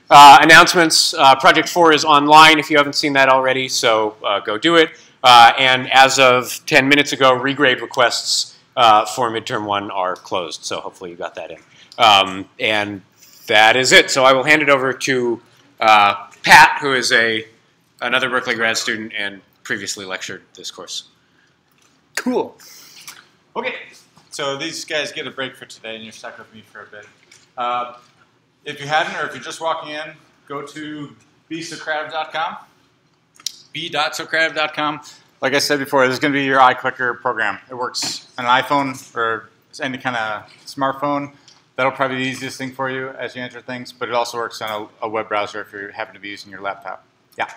Announcements. Project 4 is online if you haven't seen that already, so go do it. And as of 10 minutes ago, regrade requests for midterm 1 are closed, so hopefully you got that in. And that is it. So I will hand it over to Pat, who is another Berkeley grad student and previously lectured this course. Cool. Okay, so these guys get a break for today, and you're stuck with me for a bit. If you hadn't, or if you're just walking in, go to b.socrative.com. b.socrative.com. Like I said before, this is going to be your iClicker program. It works on an iPhone or any kind of smartphone. That'll probably be the easiest thing for you as you enter things, but it also works on a web browser if you happen to be using your laptop. Yeah.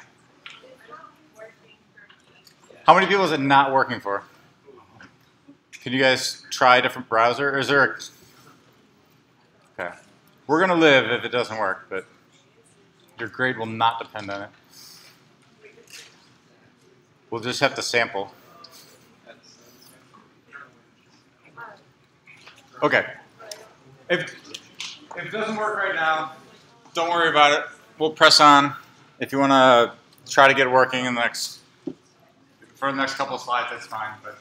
How many people is it not working for? Can you guys try a different browser? Or is there a... Okay. We're going to live if it doesn't work, but your grade will not depend on it. We'll just have to sample. Okay. If it doesn't work right now, don't worry about it. We'll press on. If you want to try to get it working in for the next couple of slides, that's fine. But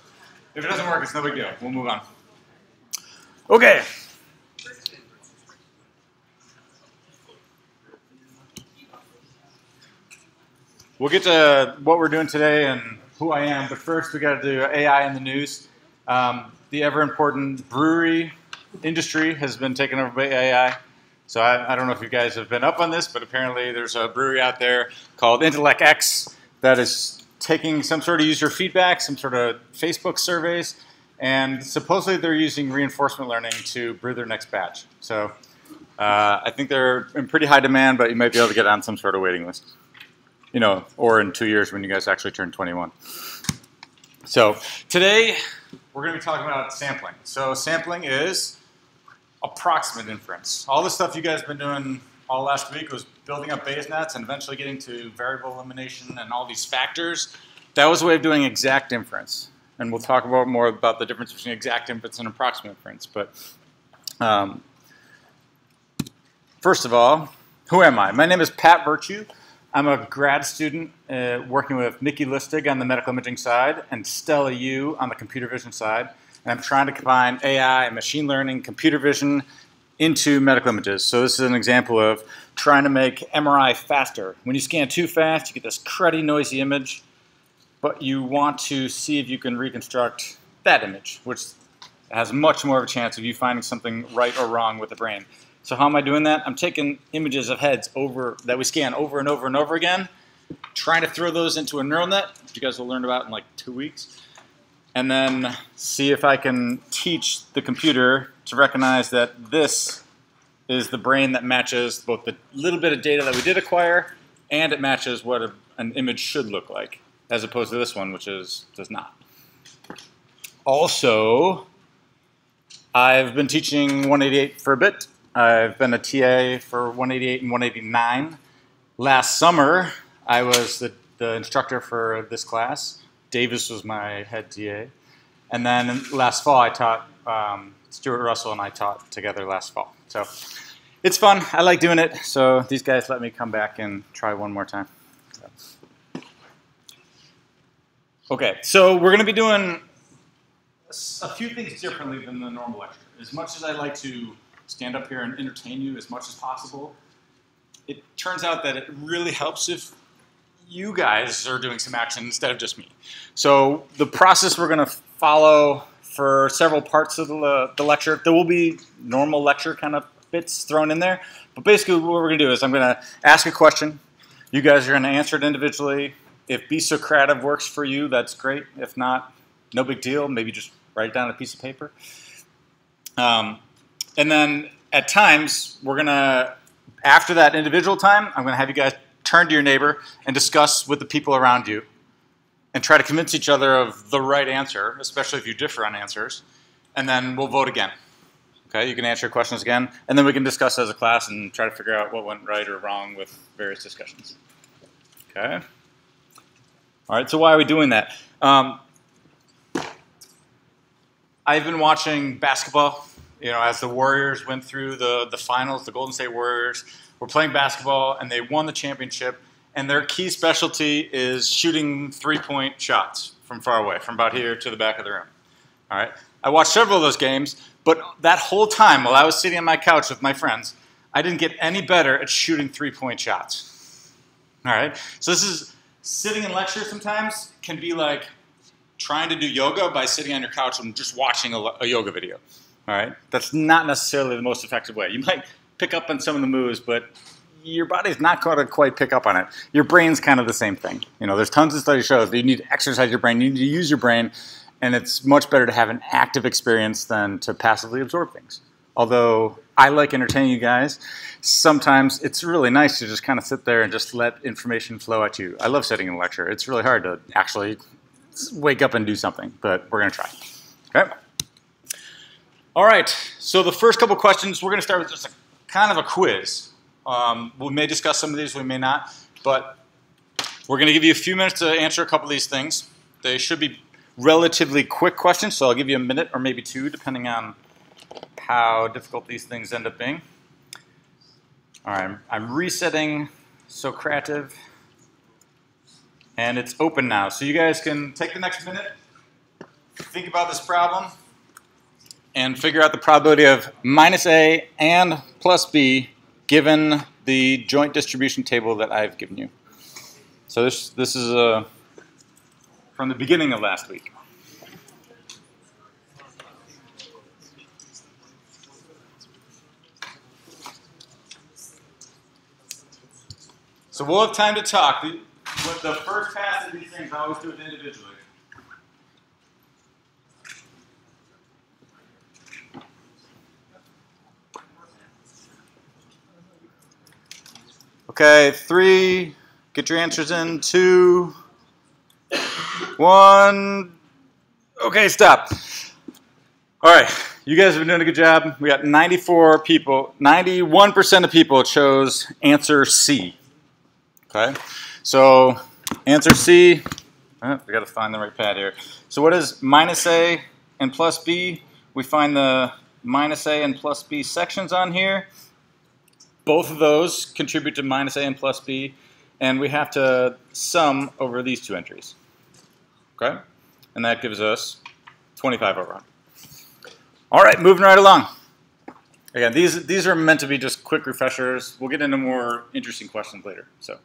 if it doesn't work, it's no big deal. We'll move on. Okay. We'll get to what we're doing today and who I am, but first we got to do AI in the news. The ever-important brewery industry has been taken over by AI. So I don't know if you guys have been up on this, but apparently there's a brewery out there called Intellect X that is taking some sort of user feedback, some sort of Facebook surveys, and supposedly they're using reinforcement learning to brew their next batch. So I think they're in pretty high demand, but you might be able to get on some sort of waiting list. You know, or in 2 years when you guys actually turn 21. So today we're going to be talking about sampling. So sampling is approximate inference. All the stuff you guys have been doing all last week was building up Bayes nets and eventually getting to variable elimination and all these factors. That was a way of doing exact inference. And we'll talk more about the difference between exact inference and approximate inference. But first of all, who am I? My name is Pat Virtue. I'm a grad student working with Nikki Lustig on the medical imaging side and Stella Yu on the computer vision side. And I'm trying to combine AI, machine learning, computer vision into medical images. So this is an example of trying to make MRI faster. When you scan too fast, you get this cruddy, noisy image, but you want to see if you can reconstruct that image, which has much more of a chance of you finding something right or wrong with the brain. So how am I doing that? I'm taking images of heads that we scan over and over and over again, trying to throw those into a neural net, which you guys will learn about in like 2 weeks, and then see if I can teach the computer to recognize that this is the brain that matches both the little bit of data that we did acquire and it matches what an image should look like, as opposed to this one, which does not. Also, I've been teaching 188 for a bit. I've been a TA for 188 and 189. Last summer, I was the instructor for this class. Davis was my head TA. And then last fall, I taught, Stuart Russell and I taught together last fall. So it's fun. I like doing it. So these guys let me come back and try one more time. Okay, so we're going to be doing a few things differently than the normal lecture. As much as I like to stand up here and entertain you as much as possible, it turns out that it really helps if you guys are doing some action instead of just me. So the process we're going to follow for several parts of the lecture, there will be normal lecture kind of bits thrown in there, but basically what we're going to do is I'm going to ask a question. You guys are going to answer it individually. If Be Socrative works for you, that's great. If not, no big deal. Maybe just write it down on a piece of paper. And then at times, we're going to, after that individual time, I'm going to have you guys turn to your neighbor and discuss with the people around you and try to convince each other of the right answer, especially if you differ on answers, and then we'll vote again. Okay, you can answer your questions again, and then we can discuss as a class and try to figure out what went right or wrong with various discussions. Okay? All right, so why are we doing that? I've been watching basketball, you know, as the Warriors went through the finals, the Golden State Warriors were playing basketball and they won the championship, and their key specialty is shooting three-point shots from far away, from about here to the back of the room. All right. I watched several of those games, but that whole time while I was sitting on my couch with my friends, I didn't get any better at shooting three-point shots. All right. So this is sitting in lecture sometimes can be like trying to do yoga by sitting on your couch and just watching a yoga video. All right. That's not necessarily the most effective way. You might pick up on some of the moves, but your body's not going to quite pick up on it. Your brain's kind of the same thing. You know, there's tons of studies shows that you need to exercise your brain, you need to use your brain, and it's much better to have an active experience than to passively absorb things. Although I like entertaining you guys, sometimes it's really nice to just kind of sit there and just let information flow at you. I love sitting in a lecture. It's really hard to actually wake up and do something, but we're going to try. Okay? All right, so the first couple questions, we're going to start with just a kind of a quiz. We may discuss some of these, we may not, but we're going to give you a few minutes to answer a couple of these things. They should be relatively quick questions, so I'll give you a minute or maybe two, depending on how difficult these things end up being. All right, I'm resetting Socrative, and it's open now. So you guys can take the next minute, think about this problem, and figure out the probability of minus A and plus B given the joint distribution table that I've given you. So this is from the beginning of last week. So we'll have time to talk. With the first pass of these things, I always do it individually. Okay, 3, get your answers in, 2, 1, okay, stop. All right, you guys have been doing a good job. We got 94 people, 91% of people chose answer C. Okay, so answer C, we got to find the right pad here. So what is minus A and plus B? We find the minus A and plus B sections on here. Both of those contribute to minus A and plus B, and we have to sum over these two entries. Okay? And that gives us 25 over 100. All right, moving right along. Again, these are meant to be just quick refreshers. We'll get into more interesting questions later. So,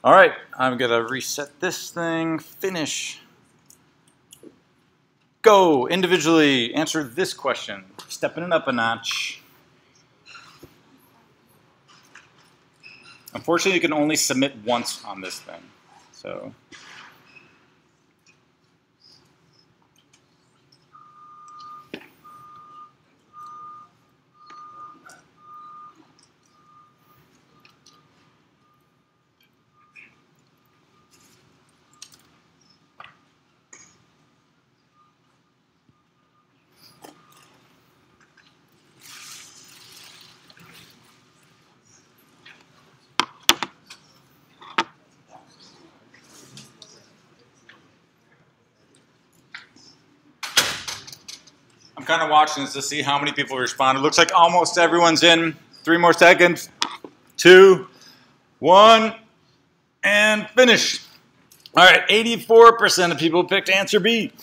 all right, I'm going to reset this thing, finish. Go, individually answer this question. Stepping it up a notch. Unfortunately, you can only submit once on this thing. So, I'm kind of watching this to see how many people respond. It looks like almost everyone's in. 3 more seconds. 2, 1, and finish. All right, 84% of people picked answer B.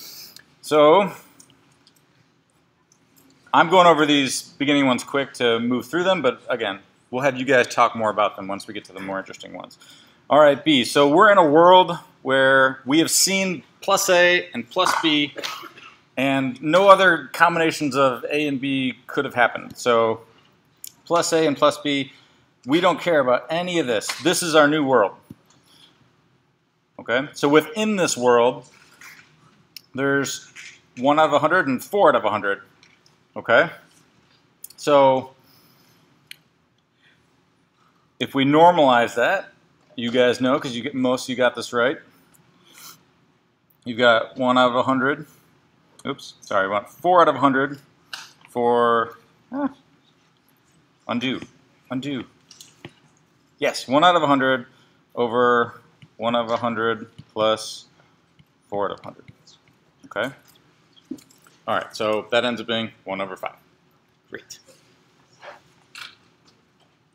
So I'm going over these beginning ones quick to move through them, but again, we'll have you guys talk more about them once we get to the more interesting ones. All right, B. So we're in a world where we have seen plus A and plus B, and no other combinations of A and B could have happened. So plus A and plus B, we don't care about any of this. This is our new world. Okay? So within this world, there's 1 out of 100 and 4 out of 100. Okay? So if we normalize that, you guys know, because most of you got this right. You've got 1 out of 100. Oops, sorry, we want 4 out of 100 for, undo. Yes, 1 out of 100 over 1 out of 100 plus 4 out of 100. Okay? All right, so that ends up being 1 over 5. Great.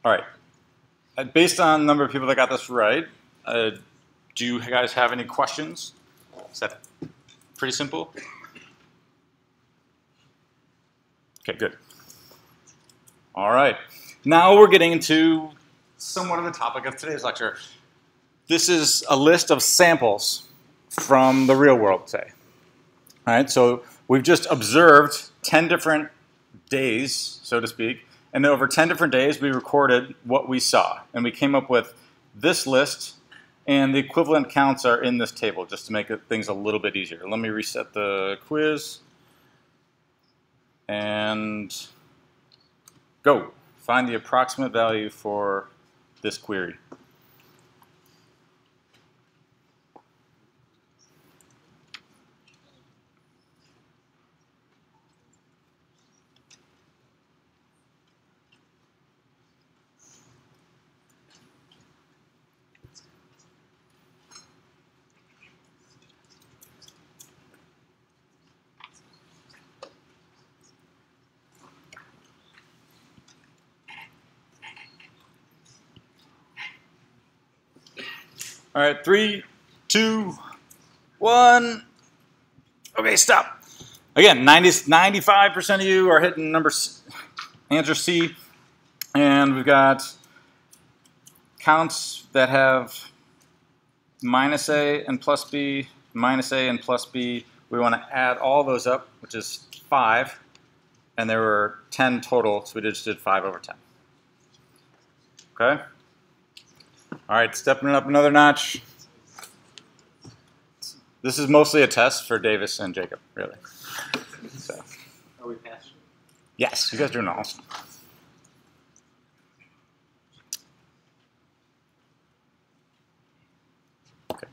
All right, Based on the number of people that got this right, do you guys have any questions? Is that pretty simple? Okay, good. All right. Now we're getting into somewhat of the topic of today's lecture. This is a list of samples from the real world, say. All right, so we've just observed 10 different days, so to speak, and over 10 different days we recorded what we saw. And we came up with this list, and the equivalent counts are in this table, just to make things a little bit easier. Let me reset the quiz. And go. Find the approximate value for this query. All right, 3, 2, 1. Okay, stop. Again, 95% of you are hitting answer C, and we've got counts that have minus A and plus B, minus A and plus B. We want to add all those up, which is 5, and there were 10 total, so we just did 5 over 10. Okay? All right, stepping it up another notch. This is mostly a test for Davis and Jacob, really. So. Are we passing? Yes, you guys are doing awesome. Okay.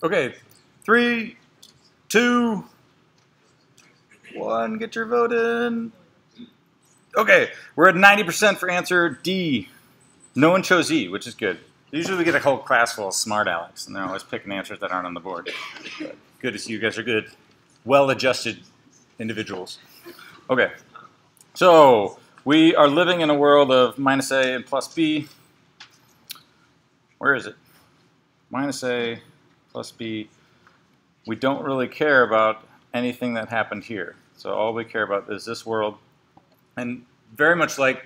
Okay, 3, 2, 1, get your vote in. Okay, we're at 90% for answer D. No one chose E, which is good. Usually we get a whole class full of smart Alex, and they're always picking answers that aren't on the board. But good to see you guys are good, well-adjusted individuals. Okay, so we are living in a world of minus A and plus B. Where is it? Minus A plus B. We don't really care about anything that happened here. So all we care about is this world. And very much like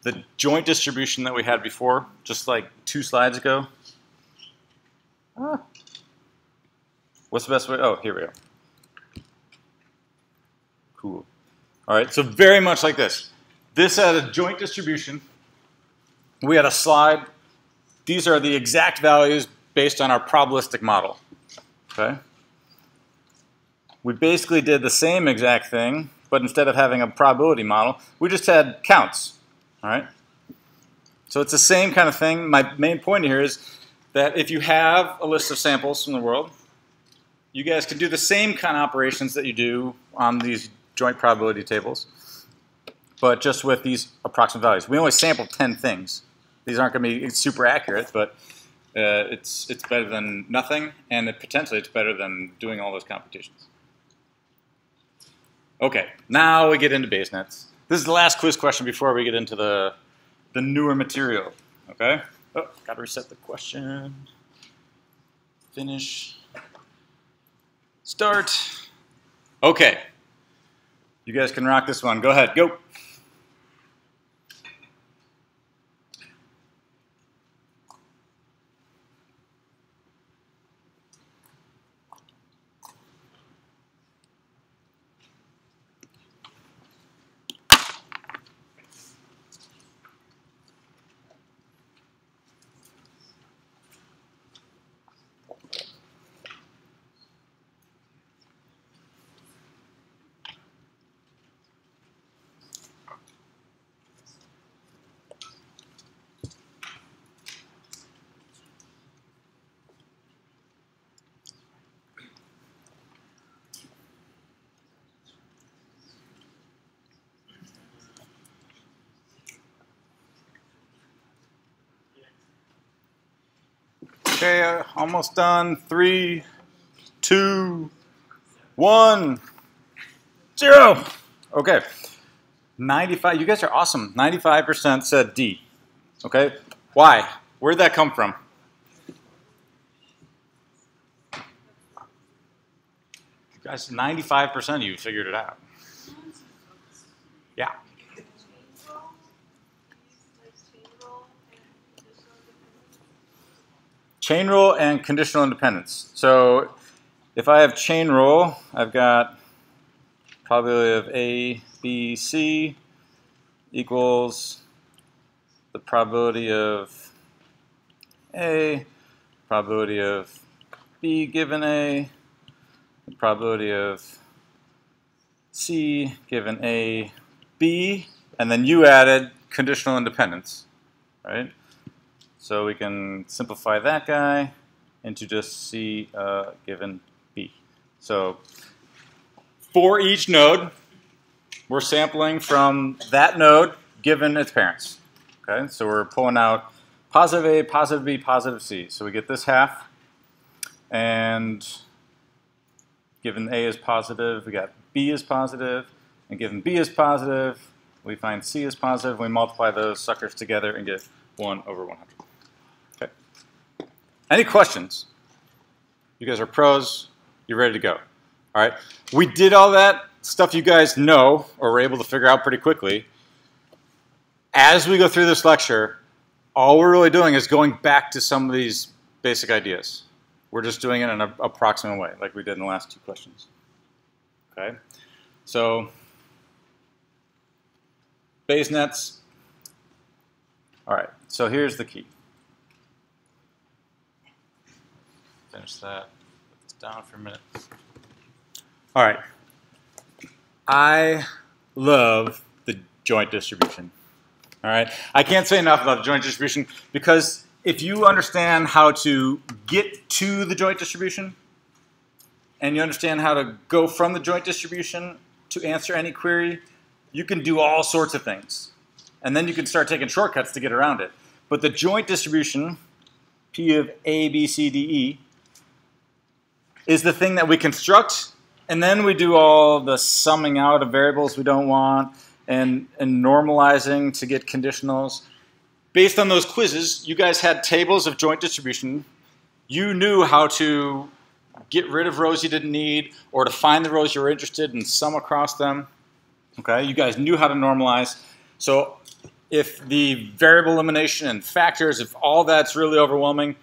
the joint distribution that we had before, just like 2 slides ago. What's the best way? Oh, here we go. Cool. All right, so very much like this. This had a joint distribution. We had a slide. These are the exact values based on our probabilistic model. Okay? We basically did the same exact thing, but instead of having a probability model, we just had counts. All right? So it's the same kind of thing. My main point here is that if you have a list of samples from the world, you guys can do the same kind of operations that you do on these joint probability tables, but just with these approximate values. We only sampled 10 things. These aren't going to be super accurate, but it's better than nothing, and potentially it's better than doing all those computations. Okay, now we get into Bayes nets. This is the last quiz question before we get into the newer material. Okay? Oh, got to reset the question. Finish. Start. Okay. You guys can rock this one. Go ahead. Go. Okay, almost done. 3, 2, 1, 0. Okay, 95. You guys are awesome. 95% said D. Okay, why? Where'd that come from? You guys, 95% of you figured it out. Yeah. Chain rule and conditional independence. So if I have chain rule, I've got probability of A, B, C equals the probability of A, probability of B given A, the probability of C given A, B, and then you added conditional independence, right? So we can simplify that guy into just C given B. So for each node, we're sampling from that node given its parents. Okay, so we're pulling out positive A, positive B, positive C. So we get this half, and given A is positive, we got B is positive, and given B is positive, we find C is positive. We multiply those suckers together and get 1 over 100. Okay. Any questions? You guys are pros. You're ready to go. All right. We did all that stuff you guys know or were able to figure out pretty quickly. As we go through this lecture, all we're really doing is going back to some of these basic ideas. We're just doing it in an approximate way, like we did in the last 2 questions. Okay. So Bayes nets. All right. So here's the key. Finish that. Put this down for a minute. All right. I love the joint distribution. All right. I can't say enough about the joint distribution because if you understand how to get to the joint distribution and you understand how to go from the joint distribution to answer any query, you can do all sorts of things. And then you can start taking shortcuts to get around it. But the joint distribution, P of A, B, C, D, E, is the thing that we construct, and then we do all the summing out of variables we don't want and normalizing to get conditionals. Based on those quizzes, you guys had tables of joint distribution. You knew how to get rid of rows you didn't need or to find the rows you were interested in and sum across them. Okay, you guys knew how to normalize. So if the variable elimination and factors, if all that's really overwhelming,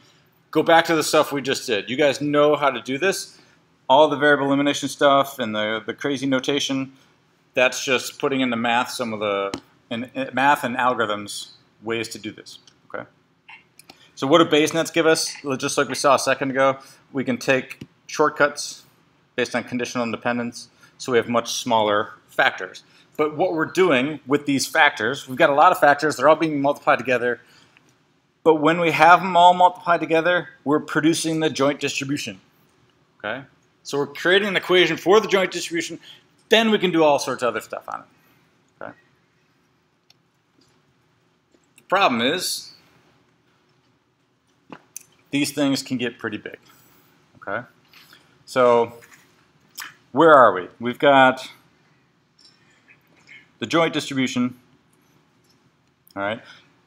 go back to the stuff we just did. You guys know how to do this. All the variable elimination stuff and the crazy notation, that's just putting into math some of the math and algorithms ways to do this. Okay. So what do Bayes nets give us? Just like we saw a second ago, we can take shortcuts based on conditional independence, so we have much smaller factors. But what we're doing with these factors, we've got a lot of factors, they're all being multiplied together, but when we have them all multiplied together, we're producing the joint distribution. Okay? So we're creating an equation for the joint distribution, then we can do all sorts of other stuff on it. Okay? The problem is, these things can get pretty big. Okay? So where are we? We've got the joint distribution. All right.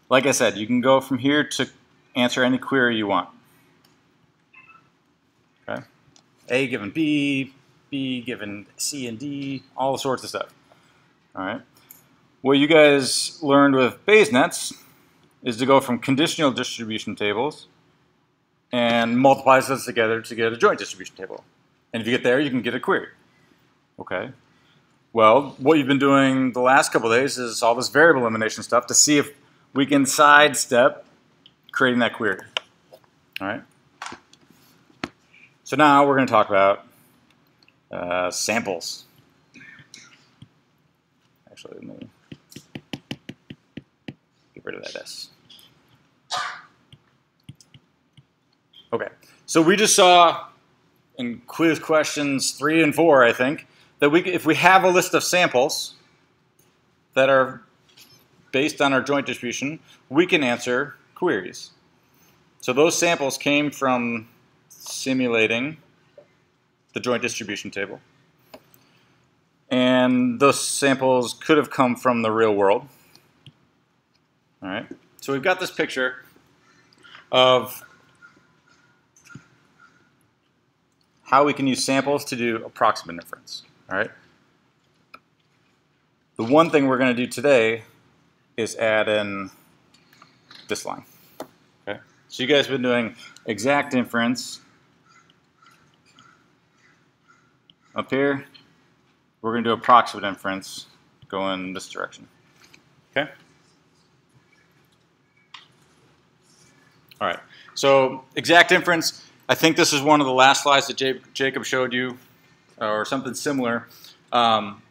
Like I said, you can go from here to answer any query you want. Okay. A given B, B given C and D, all sorts of stuff. All right. What you guys learned with Bayes nets is to go from conditional distribution tables and multiply those together to get a joint distribution table. And if you get there, you can get a query. Okay. Well, what you've been doing the last couple of days is all this variable elimination stuff to see if we can sidestep creating that query. All right. So now we're going to talk about samples. Actually, let me get rid of that S. Okay. So we just saw in quiz questions 3 and 4, I think, that if we have a list of samples that are based on our joint distribution, we can answer queries. So those samples came from simulating the joint distribution table. And those samples could have come from the real world. All right. So we've got this picture of how we can use samples to do approximate inference. All right. The one thing we're going to do today is add in this line. Okay. So you guys have been doing exact inference up here. We're going to do approximate inference going this direction. Okay. All right. So exact inference. I think this is one of the last slides that Jacob showed you, or something similar, on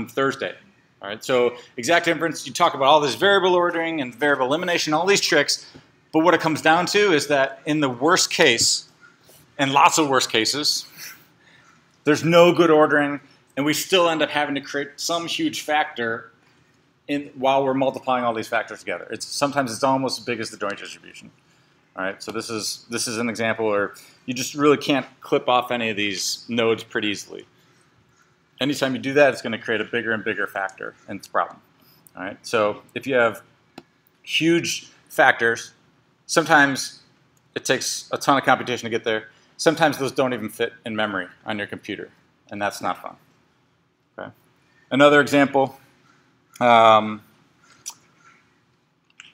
Thursday. All right. So exact inference. You talk about all this variable ordering and variable elimination, all these tricks. But what it comes down to is that in the worst case, and lots of worst cases, there's no good ordering, and we still end up having to create some huge factor while we're multiplying all these factors together. Sometimes it's almost as big as the joint distribution. All right, so this is an example where you just really can't clip off any of these nodes pretty easily. Anytime you do that, it's going to create a bigger and bigger factor, and it's a problem. All right, so if you have huge factors, sometimes it takes a ton of computation to get there. Sometimes those don't even fit in memory on your computer, and that's not fun. Okay. Another example,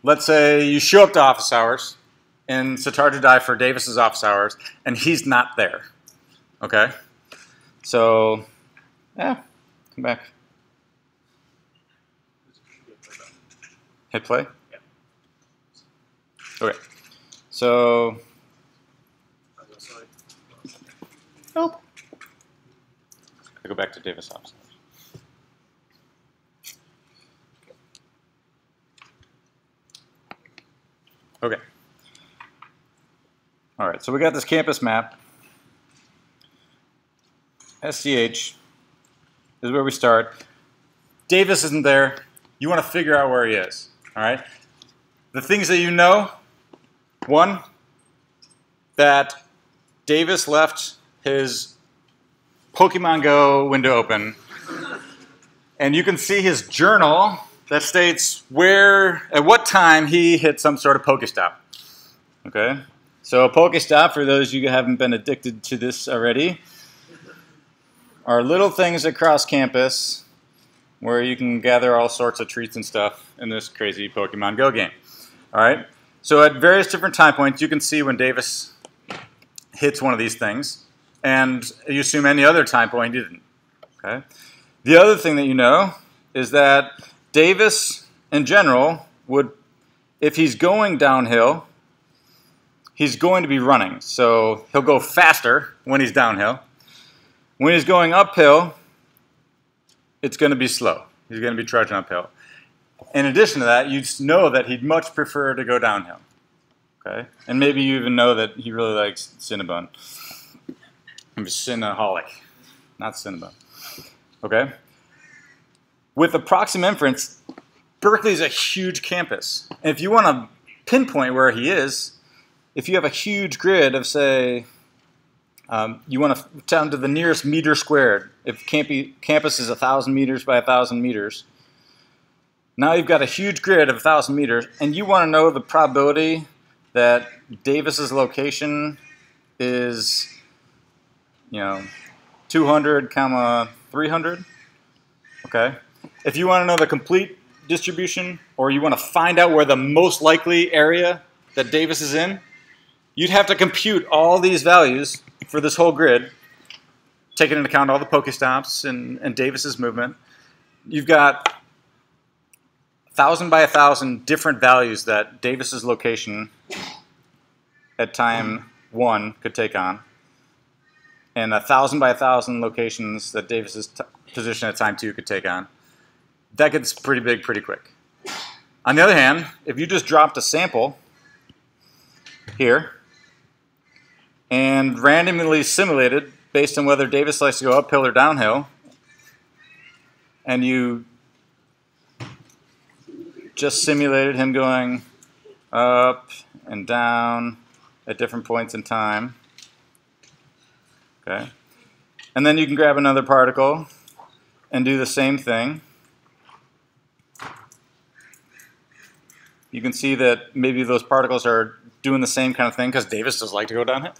let's say you show up to office hours, and Satarja died for Davis's office hours, and he's not there. Okay? So, yeah, come back. Hit play? Yeah. Okay. So, nope. I go back to Davis office hours. Okay. All right, so we got this campus map. SCH is where we start. Davis isn't there. You want to figure out where he is. All right. The things that you know: one, that Davis left his Pokemon Go window open, and you can see his journal that states at what time he hit some sort of Pokestop. Okay. So a Pokestop, for those of you who haven't been addicted to this already, are little things across campus where you can gather all sorts of treats and stuff in this crazy Pokemon Go game. All right. So at various different time points, you can see when Davis hits one of these things, and you assume any other time point he didn't. Okay. The other thing that you know is that Davis, in general, would, if he's going downhill, he's going to be running. So he'll go faster when he's downhill. When he's going uphill, it's going to be slow. He's going to be trudging uphill. In addition to that, you know that he'd much prefer to go downhill. Okay? And maybe you even know that he really likes Cinnabon. I'm a Cinnaholic, not Cinnabon. Okay? With approximate inference, Berkeley is a huge campus. And if you want to pinpoint where he is, if you have a huge grid of, say, you want to down to the nearest meter squared. If campus is 1,000 meters by 1,000 meters, now you've got a huge grid of 1,000 meters, and you want to know the probability that Davis's location is, 200, 300. Okay. If you want to know the complete distribution, or you want to find out where the most likely area that Davis is in, you'd have to compute all these values for this whole grid, taking into account all the Pokestops and Davis's movement. You've got 1,000 by 1,000 different values that Davis's location at time 1 could take on, and 1,000 by 1,000 locations that Davis's position at time 2 could take on. That gets pretty big pretty quick. On the other hand, if you just dropped a sample here and randomly simulated based on whether Davis likes to go uphill or downhill, and you just simulated him going up and down at different points in time. Okay. And then you can grab another particle and do the same thing. You can see that maybe those particles are doing the same kind of thing because Davis does like to go down here.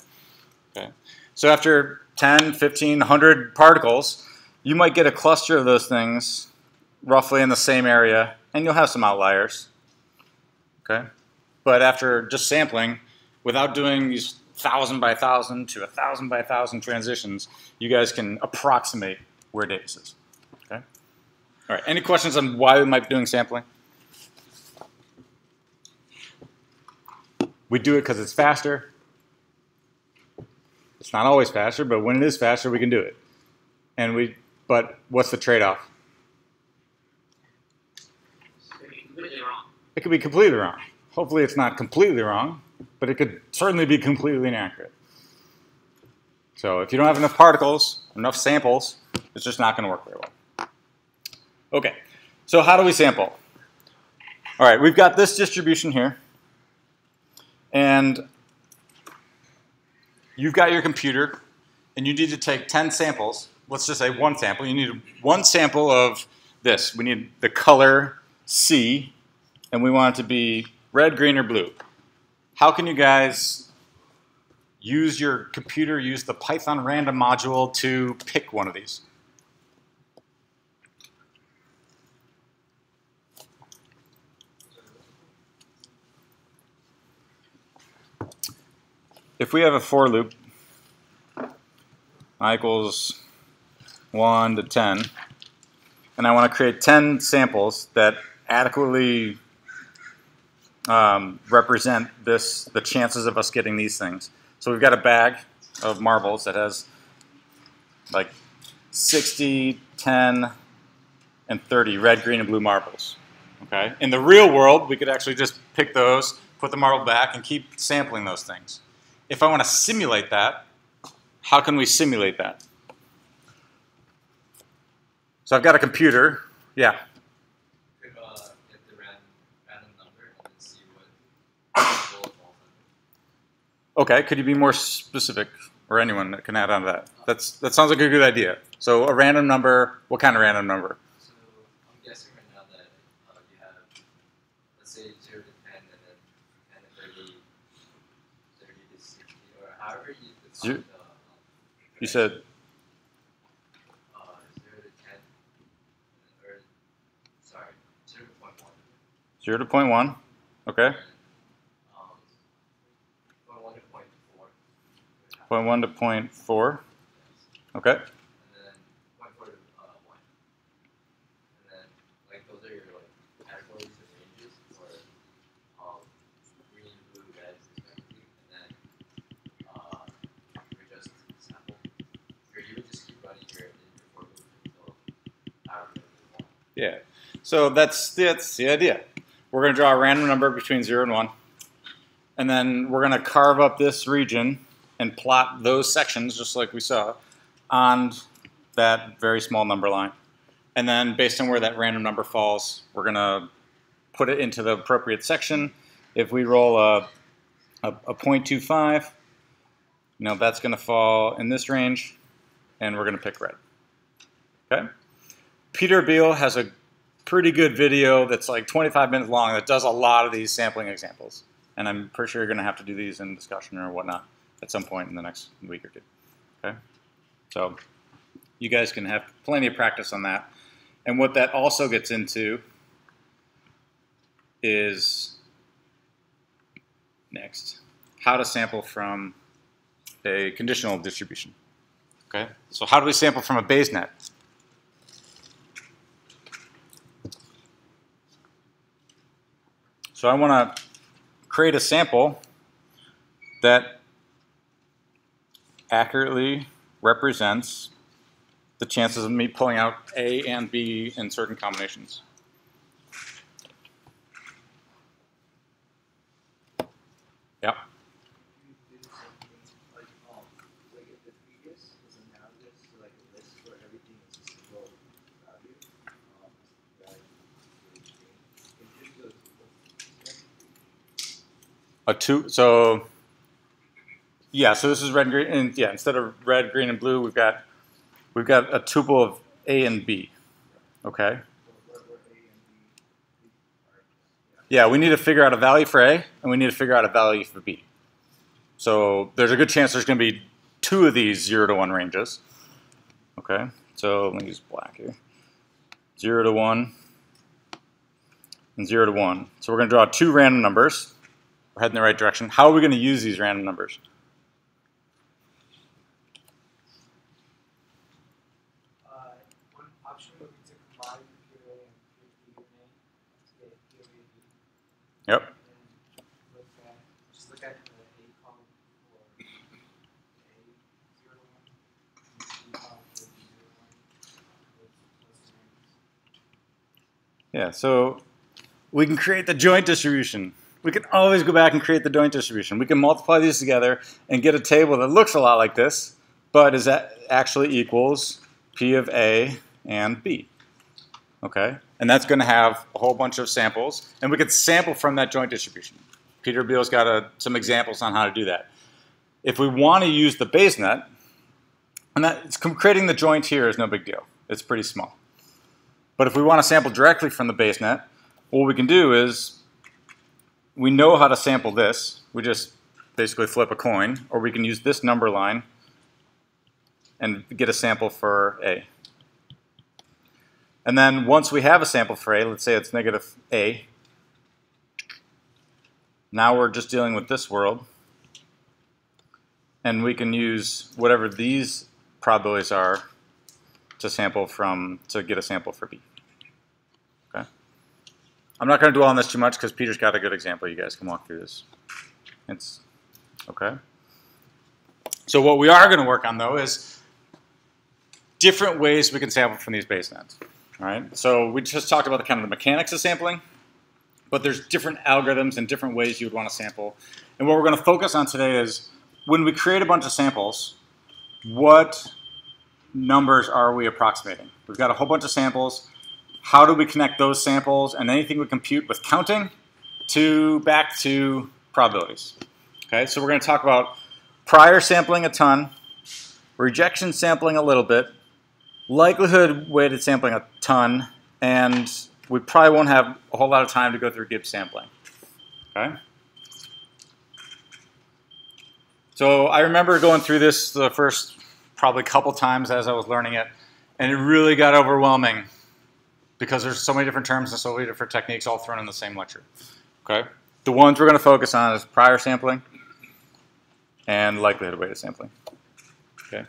Okay. So after 10, 15, 100 particles, you might get a cluster of those things roughly in the same area, and you'll have some outliers. Okay. But after just sampling, without doing these 1,000 by 1,000 to 1,000 by 1,000 transitions, you guys can approximate where Davis is. Okay. All right. Any questions on why we might be doing sampling? We do it because it's faster. It's not always faster, but when it is faster, we can do it. But what's the trade-off? It could be completely wrong. Hopefully it's not completely wrong, but it could certainly be completely inaccurate. So if you don't have enough particles, enough samples, it's just not going to work very well. Okay, so how do we sample? All right, we've got this distribution here. And you've got your computer, and you need to take 10 samples. Let's just say one sample. You need one sample of this. We need the color C, and we want it to be red, green, or blue. How can you guys use your computer, use the Python random module to pick one of these? If we have a for loop, I equals 1 to 10, and I want to create 10 samples that adequately represent the chances of us getting these things. So we've got a bag of marbles that has like 60, 10, and 30 red, green, and blue marbles. Okay? In the real world, we could actually just pick those, put the marble back, and keep sampling those things. If I want to simulate that, how can we simulate that? So I've got a computer. Yeah? Could get the random number and then see what Okay, could you be more specific? Or anyone that can add on to that. That sounds like a good idea. So a random number, what kind of random number? So I'm guessing right now that you have, let's say 0 to 10 and then 10 to 30, 30 to 60, or however you define You said 0 to 10, or sorry, 0 to 0.1. 0 to 0.1. Okay. 0.1 to 0.4. 0.1 to 0.4. Okay. And then 0.4 to 1. And then, like, those are your like categories and ranges for green, blue, red, respectively. And then we just sample. Or you would just keep running your for loop until however many you want. Yeah. So that's the idea. We're going to draw a random number between 0 and 1. And then we're going to carve up this region and plot those sections, just like we saw, on that very small number line. And then based on where that random number falls, we're going to put it into the appropriate section. If we roll a 0.25, that's going to fall in this range, and we're going to pick red. Okay? Peter Beal has a pretty good video that's like 25 minutes long that does a lot of these sampling examples. And I'm pretty sure you're going to have to do these in discussion or whatnot at some point in the next week or two. Okay? So you guys can have plenty of practice on that. And what that also gets into is, next, how to sample from a conditional distribution. Okay? So how do we sample from a Bayes net? So I want to create a sample that accurately represents the chances of me pulling out A and B in certain combinations. Yep. So yeah, so this is red and green, and yeah, instead of red, green, and blue, we've got a tuple of A and B. Okay. Yeah, we need to figure out a value for A, and we need to figure out a value for B. So there's a good chance there's going to be 2 of these 0 to 1 ranges. Okay, so let me use black here. 0 to 1 and 0 to 1. So we're going to draw 2 random numbers. We're heading in the right direction. How are we going to use these random numbers? One option would be to combine POA and POB to get POA and B. Yep. And just look at the A column for A 0 to 1, and the B column for B 0 to 1. Yeah, so we can create the joint distribution. We can always go back and create the joint distribution. We can multiply these together and get a table that looks a lot like this, but is that actually equals P of A and B. Okay, and that's going to have a whole bunch of samples, and we could sample from that joint distribution. Peter Beal's got some examples on how to do that. If we want to use the base net, and creating the joint here is no big deal. It's pretty small. But if we want to sample directly from the base net, what we can do is we know how to sample this. We just basically flip a coin, or we can use this number line and get a sample for A. And then once we have a sample for A, let's say it's negative A, now we're just dealing with this world, and we can use whatever these probabilities are to get a sample for B. Okay. I'm not going to dwell on this too much because Peter's got a good example. You guys can walk through this. It's okay. So what we are going to work on though is different ways we can sample from these base nets. All right. So we just talked about the mechanics of sampling, but there's different algorithms and different ways you would want to sample. And what we're going to focus on today is when we create a bunch of samples, what numbers are we approximating? We've got a whole bunch of samples. How do we connect those samples and anything we compute with counting back to probabilities? Okay, so we're going to talk about prior sampling a ton, rejection sampling a little bit, likelihood weighted sampling a ton, and we probably won't have a whole lot of time to go through Gibbs sampling. Okay. So I remember going through this the first probably couple times as I was learning it, and it really got overwhelming because there's so many different terms and so many different techniques all thrown in the same lecture. Okay. The ones we're going to focus on is prior sampling and likelihood weighted sampling. Okay.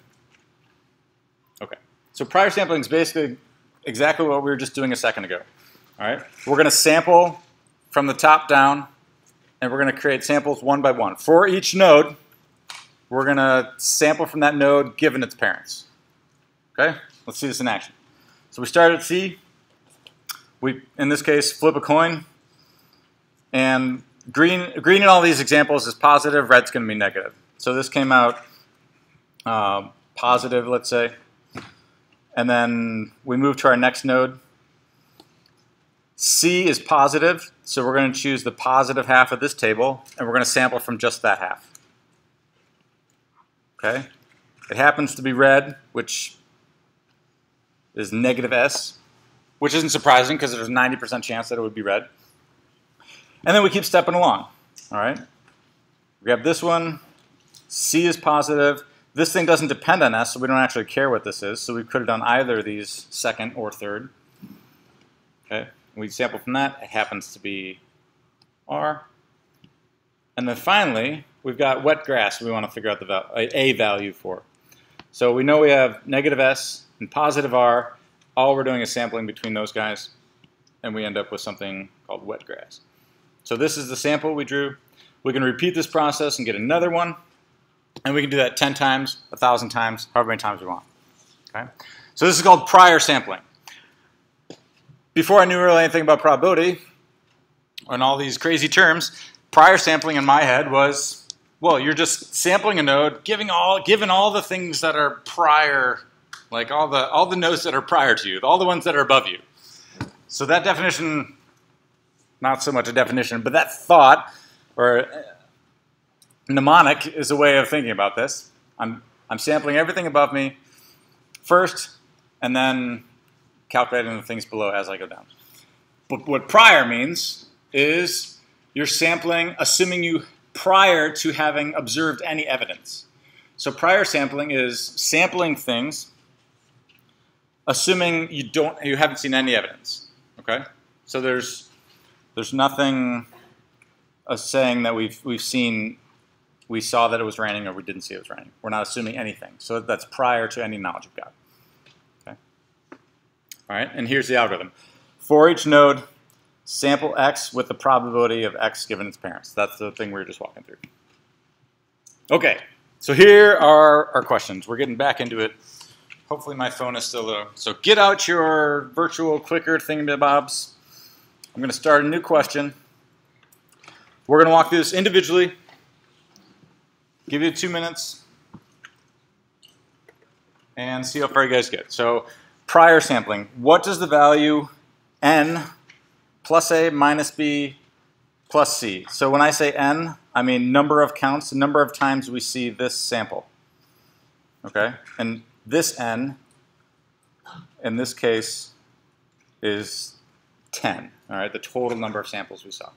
Okay. So prior sampling is basically exactly what we were just doing a second ago. All right. We're going to sample from the top down, and we're going to create samples one by one. For each node, we're going to sample from that node given its parents. Okay? Let's see this in action. So we start at C. We, in this case, flip a coin. And green in all these examples is positive. Red's going to be negative. So this came out positive, let's say. And then we move to our next node. C is positive. So we're going to choose the positive half of this table. And we're going to sample from just that half. Okay? It happens to be red, which is negative S, which isn't surprising because there's a 90% chance that it would be red. And then we keep stepping along. All right? We have this one. C is positive. This thing doesn't depend on S, so we don't actually care what this is. So we could have done either of these, second or third. Okay? We sample from that. It happens to be R. And then finally, we've got wet grass we want to figure out the A value for. So we know we have negative S and positive R. All we're doing is sampling between those guys, and we end up with something called wet grass. So this is the sample we drew. We can repeat this process and get another one, and we can do that 10 times, 1,000 times, however many times we want. Okay? So this is called prior sampling. Before I knew really anything about probability and all these crazy terms, prior sampling in my head was, well, you're just sampling a node, given all the things that are prior, like all the nodes that are prior to you, all the ones that are above you. So that definition, not so much a definition, but that thought, or mnemonic is a way of thinking about this. I'm sampling everything above me first, and then calculating the things below as I go down. But what prior means is you're sampling, assuming you prior to having observed any evidence. So prior sampling is sampling things, assuming you haven't seen any evidence. Okay, so there's nothing saying that we saw that it was raining or we didn't see it was raining. We're not assuming anything. So that's prior to any knowledge of God. Okay. All right, and here's the algorithm. For each node, sample X with the probability of X given its parents. That's the thing we were just walking through. Okay, so here are our questions. We're getting back into it. Hopefully my phone is still low. So get out your virtual clicker thingamabobs. I'm going to start a new question. We're going to walk through this individually. Give you 2 minutes. And see how far you guys get. So prior sampling. What does the value n plus a minus b plus c? So when I say n, I mean number of counts, the number of times we see this sample. Okay? And this n, in this case, is 10. All right, the total number of samples we saw.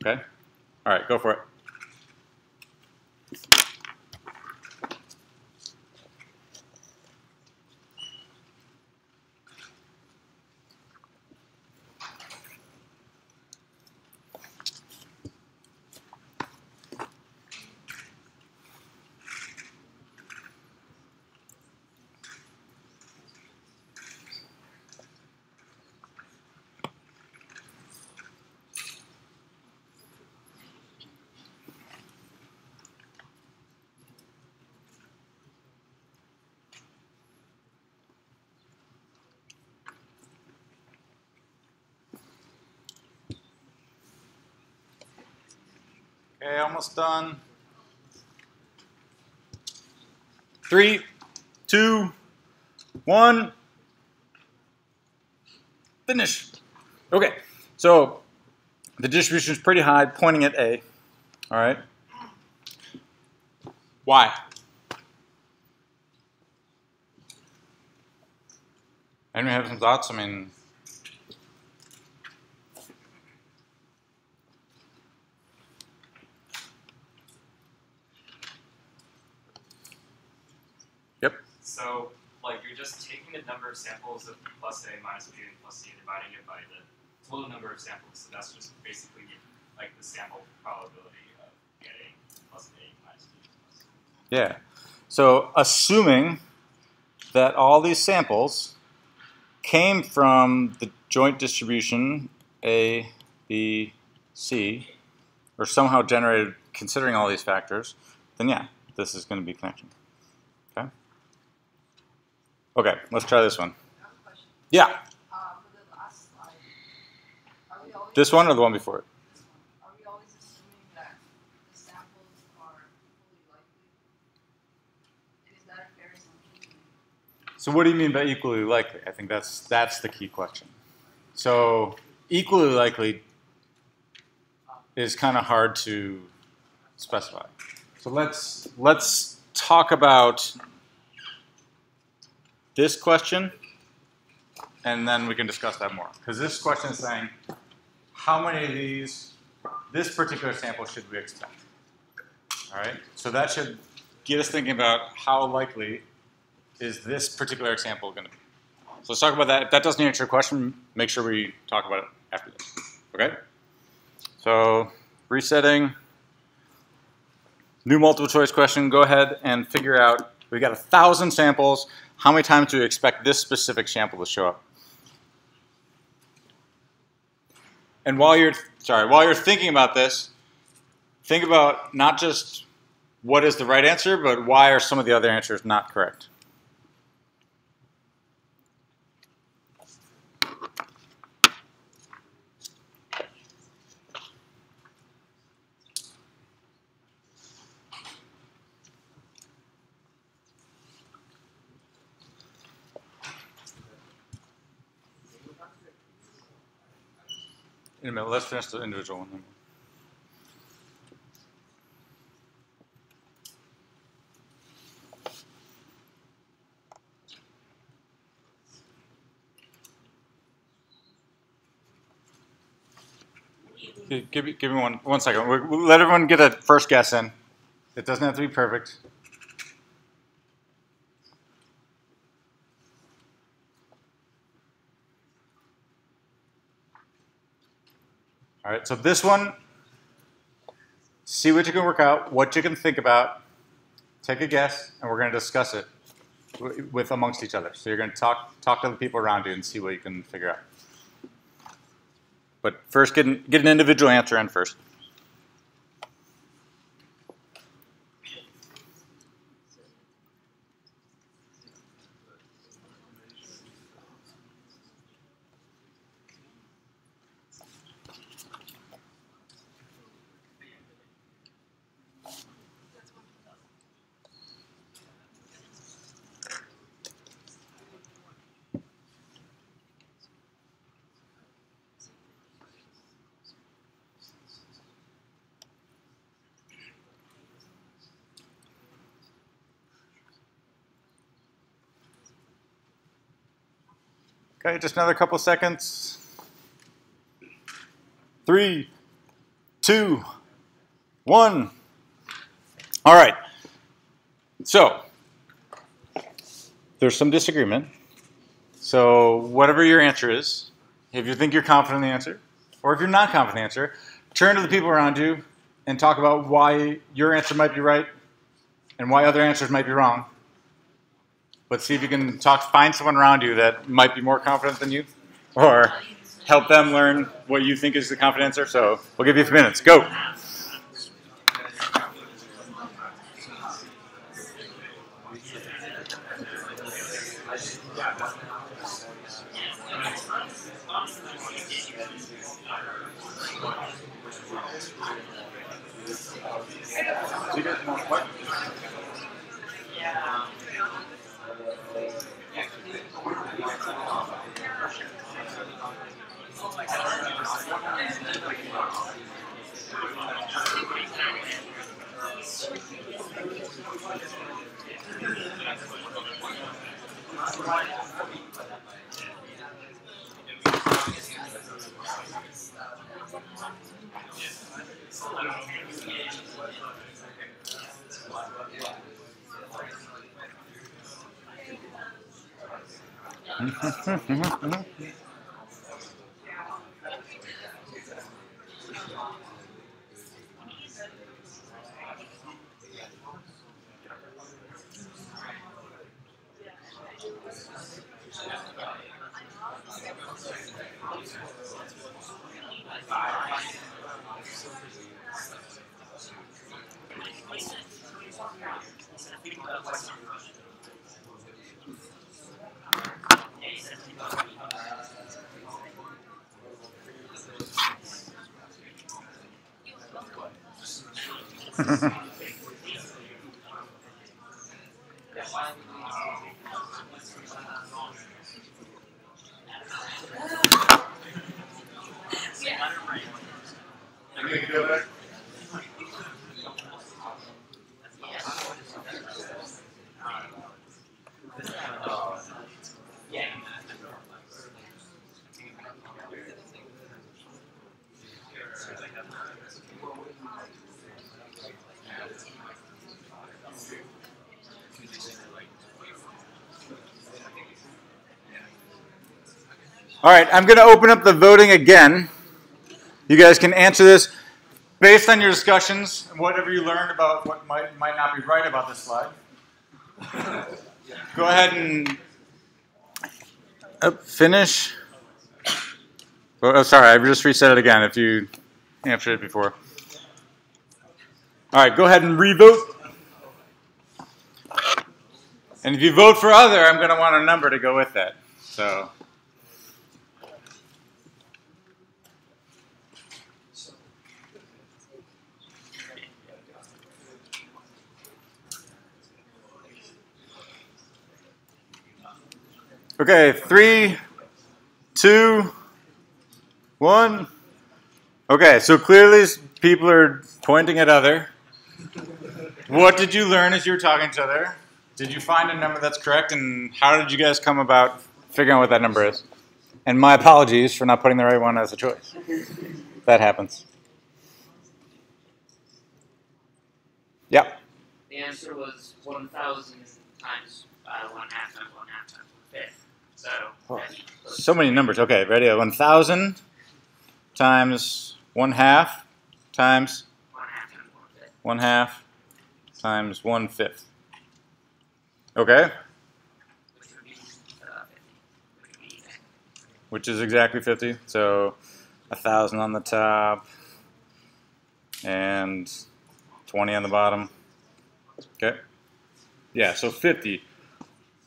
Okay? All right, go for it. Okay, almost done. 3, 2, 1. Finish. Okay, so the distribution is pretty high, pointing at A. All right. Why? Anyone have some thoughts? I mean, yep. So, like, you're just taking the number of samples of plus A minus B and plus C and dividing it by the total number of samples. So that's just basically like the sample probability of getting plus A minus B plus C. Yeah. So assuming that all these samples came from the joint distribution A, B, C, or somehow generated considering all these factors, then yeah, this is going to be connection. Okay? Okay, let's try this one. I have a question. Yeah. For the last slide, are we always This one or the one before it? this one, are we always assuming that the samples are equally likely? And is that a fair assumption? So what do you mean by equally likely? I think that's the key question. So equally likely is kind of hard to specify. So let's talk about this question, and then we can discuss that more. Because this question is saying, how many of this particular sample should we expect? All right, so that should get us thinking about how likely is this particular example going to be. So let's talk about that. If that doesn't answer your question, make sure we talk about it after this. Okay? So resetting, new multiple choice question. Go ahead and figure out, we've got 1,000 samples. How many times do we expect this specific sample to show up? And while you're thinking about this, think about not just what is the right answer, but why are some of the other answers not correct? In a minute, let's finish the individual one. Give me one second. We'll let everyone get a first guess in. It doesn't have to be perfect. All right, so this one, see what you can work out, what you can think about, take a guess, and we're going to discuss it with amongst each other. So you're going to talk to the people around you and see what you can figure out. But first, get an individual answer in first. Okay, just another couple seconds. 3, 2, 1. All right. So, there's some disagreement. So, whatever your answer is, if you think you're confident in the answer, or if you're not confident in the answer, turn to the people around you and talk about why your answer might be right and why other answers might be wrong. But see if you can find someone around you that might be more confident than you, or help them learn what you think is the confident answer. So we'll give you a few minutes. Go. All right, I'm going to open up the voting again. You guys can answer this based on your discussions and whatever you learned about what might not be right about this slide. Go ahead and finish. Oh, sorry, I just reset it again if you answered it before. All right, go ahead and re-vote. And if you vote for other, I'm going to want a number to go with that. So. Okay, 3, 2, 1. Okay, so clearly people are pointing at other. What did you learn as you were talking to other? Did you find a number that's correct, and how did you guys come about figuring out what that number is? And my apologies for not putting the right one as a choice. That happens. Yeah. The answer was 1,000 times 1/2 times 1/2 times 1/5. So, Oh, that's close. so many numbers. Okay, ready? 1,000 times 1/2 times 1/2 times 1/5. 1/2 times 1/5. Okay, Which would be 50. Which would be which is exactly 50. So 1,000 on the top and 20 on the bottom. Okay. Yeah, so 50.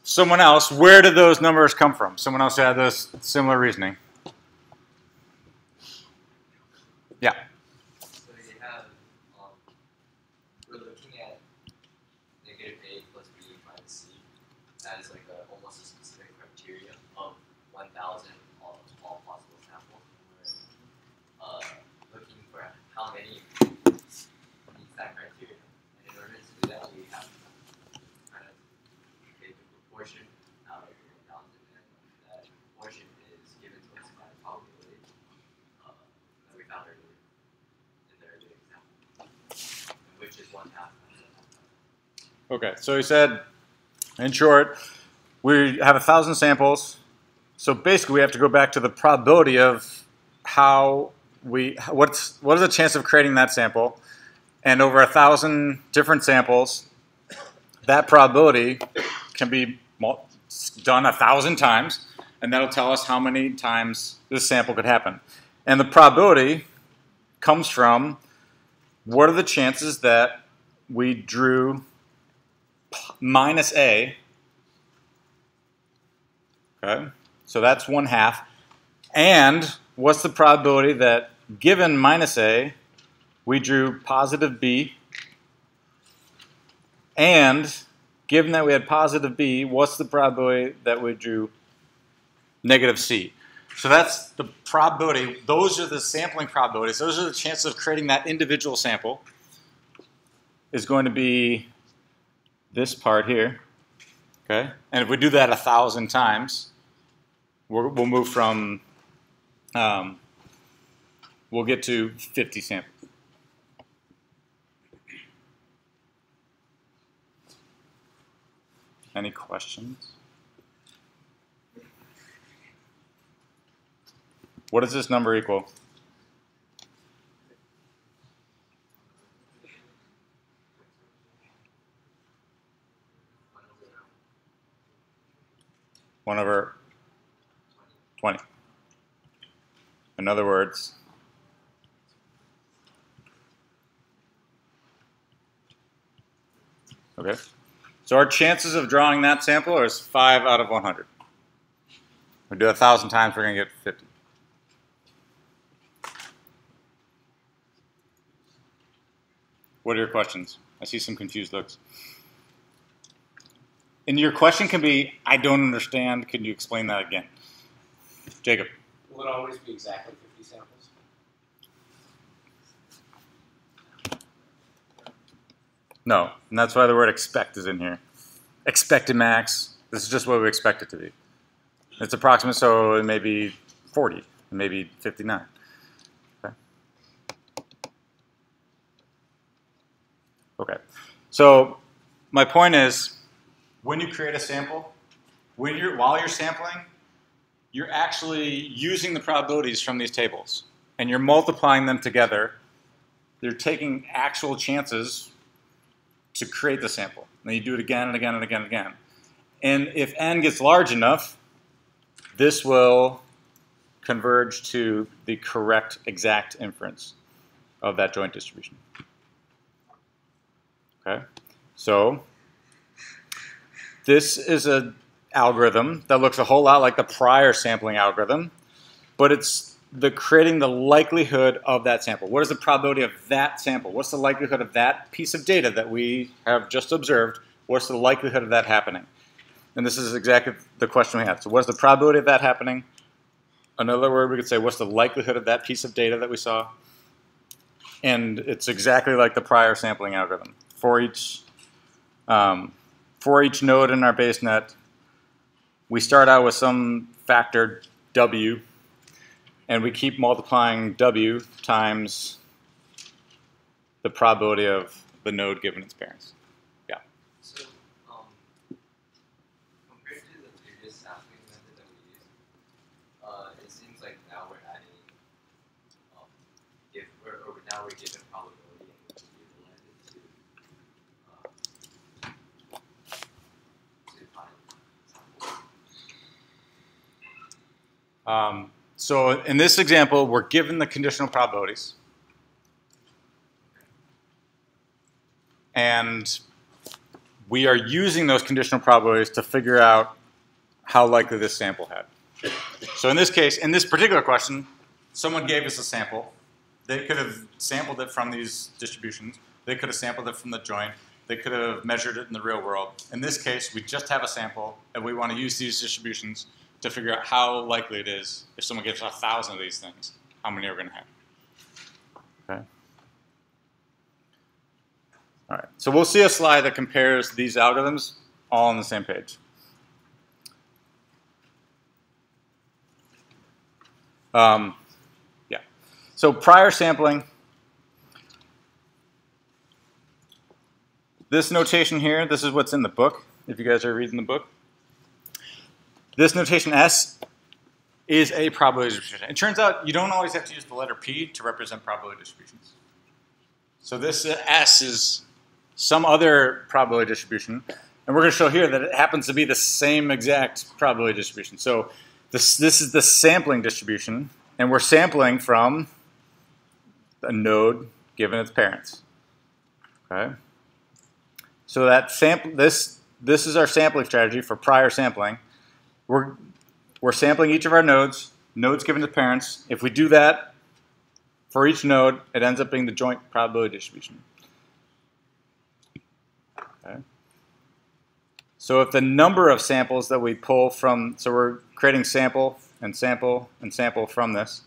Someone else, where did those numbers come from? Someone else had this similar reasoning. Yeah. So you have, we're looking at negative A plus B minus C as like almost a specific criteria of 1,000 all possible samples. We're looking for how many meets that criteria. And in order to do that, we have to kind of take a proportion out of 1,000, and that proportion is given to us by the probability that we found earlier in the earlier example, which is 1/2. Okay, so he said, in short, we have 1,000 samples. So basically, we have to go back to the probability of how what is the chance of creating that sample, and over 1,000 different samples, that probability can be done 1,000 times, and that'll tell us how many times this sample could happen. And the probability comes from what are the chances that we drew minus A. Okay, so that's 1/2. And what's the probability that given minus A, we drew positive B? And given that we had positive B, what's the probability that we drew negative C? So that's the probability. Those are the sampling probabilities. Those are the chances of creating that individual sample. Is going to be this part here. Okay, and if we do that 1,000 times, we'll move from, we'll get to 50 samples. Any questions? What does this number equal? One over 20. In other words, okay. So our chances of drawing that sample is 5 out of 100. We do 1,000 times, we're going to get 50. What are your questions? I see some confused looks. And your question can be, I don't understand. Can you explain that again? Jacob. Will it always be exactly 50 samples? No, and that's why the word expect is in here. Expected max, this is just what we expect it to be. It's approximate, so it may be 40, it may be 59. Okay. Okay, so my point is, when you create a sample, while you're sampling, you're actually using the probabilities from these tables, and you're multiplying them together. You're taking actual chances to create the sample. And then you do it again and again and again and again. And if n gets large enough, this will converge to the correct exact inference of that joint distribution. Okay, so this is an algorithm that looks a whole lot like the prior sampling algorithm, but it's creating the likelihood of that sample. What is the probability of that sample? What's the likelihood of that piece of data that we have just observed? What's the likelihood of that happening? And this is exactly the question we have. So what's the probability of that happening? Another word, we could say, what's the likelihood of that piece of data that we saw? And it's exactly like the prior sampling algorithm. For each node in our base net, we start out with some factor W, and we keep multiplying W times the probability of the node given its parents. Yeah. So, compared to the previous sampling method that we used, it seems like now we're adding, now we're given probability and we can utilize it to find samples. So in this example, we're given the conditional probabilities. And we are using those conditional probabilities to figure out how likely this sample had. So in this case, in this particular question, someone gave us a sample. They could have sampled it from these distributions. They could have sampled it from the joint. They could have measured it in the real world. In this case, we just have a sample, and we want to use these distributions to figure out how likely it is if someone gives 1,000 of these things, how many are going to have. Okay. All right, so we'll see a slide that compares these algorithms all on the same page. Yeah, so prior sampling. This notation here, this is what's in the book, if you guys are reading the book. This notation S is a probability distribution. It turns out you don't always have to use the letter P to represent probability distributions. So this S is some other probability distribution, and we're going to show here that it happens to be the same exact probability distribution. So this is the sampling distribution, and we're sampling from a node given its parents. Okay. So that this is our sampling strategy for prior sampling. We're sampling each of our nodes given to parents. If we do that for each node, it ends up being the joint probability distribution. Okay. So if the number of samples that we pull from, so we're creating sample and sample and sample from this.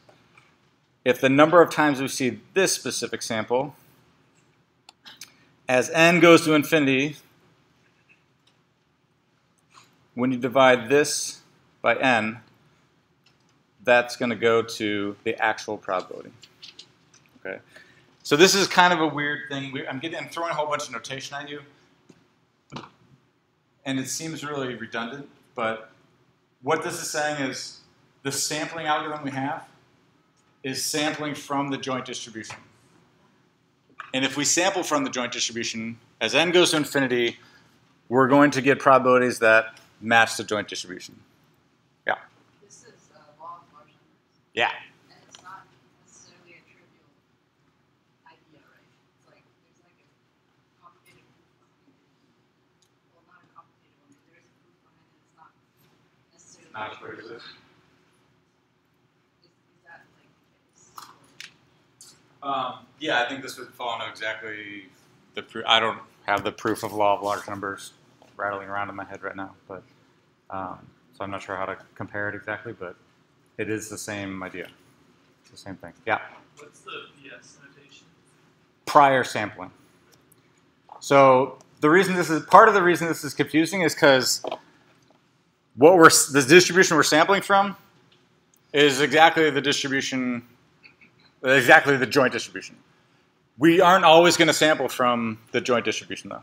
If the number of times we see this specific sample, as n goes to infinity, when you divide this by n, that's going to go to the actual probability. Okay. So this is kind of a weird thing. I'm throwing a whole bunch of notation at you, and it seems really redundant, but what this is saying is the sampling algorithm we have is sampling from the joint distribution. And if we sample from the joint distribution, as n goes to infinity, we're going to get probabilities that match the joint distribution. Yeah. This is law of large numbers. Yeah. And it's not necessarily a trivial idea, right? It's like there's like a complicated proof behind it. Well, not a complicated one, but there is a proof behind it. It's not necessarily. Not as clear as this. Is that like the case? Yeah, I think this would fall into exactly the proof. I don't have the proof of law of large numbers rattling around in my head right now, but so I'm not sure how to compare it exactly, but it is the same idea. It's the same thing. Yeah. What's the PS notation? Prior sampling. So the reason part of the reason this is confusing is because the distribution we're sampling from is exactly the distribution, exactly the joint distribution. We aren't always going to sample from the joint distribution, though.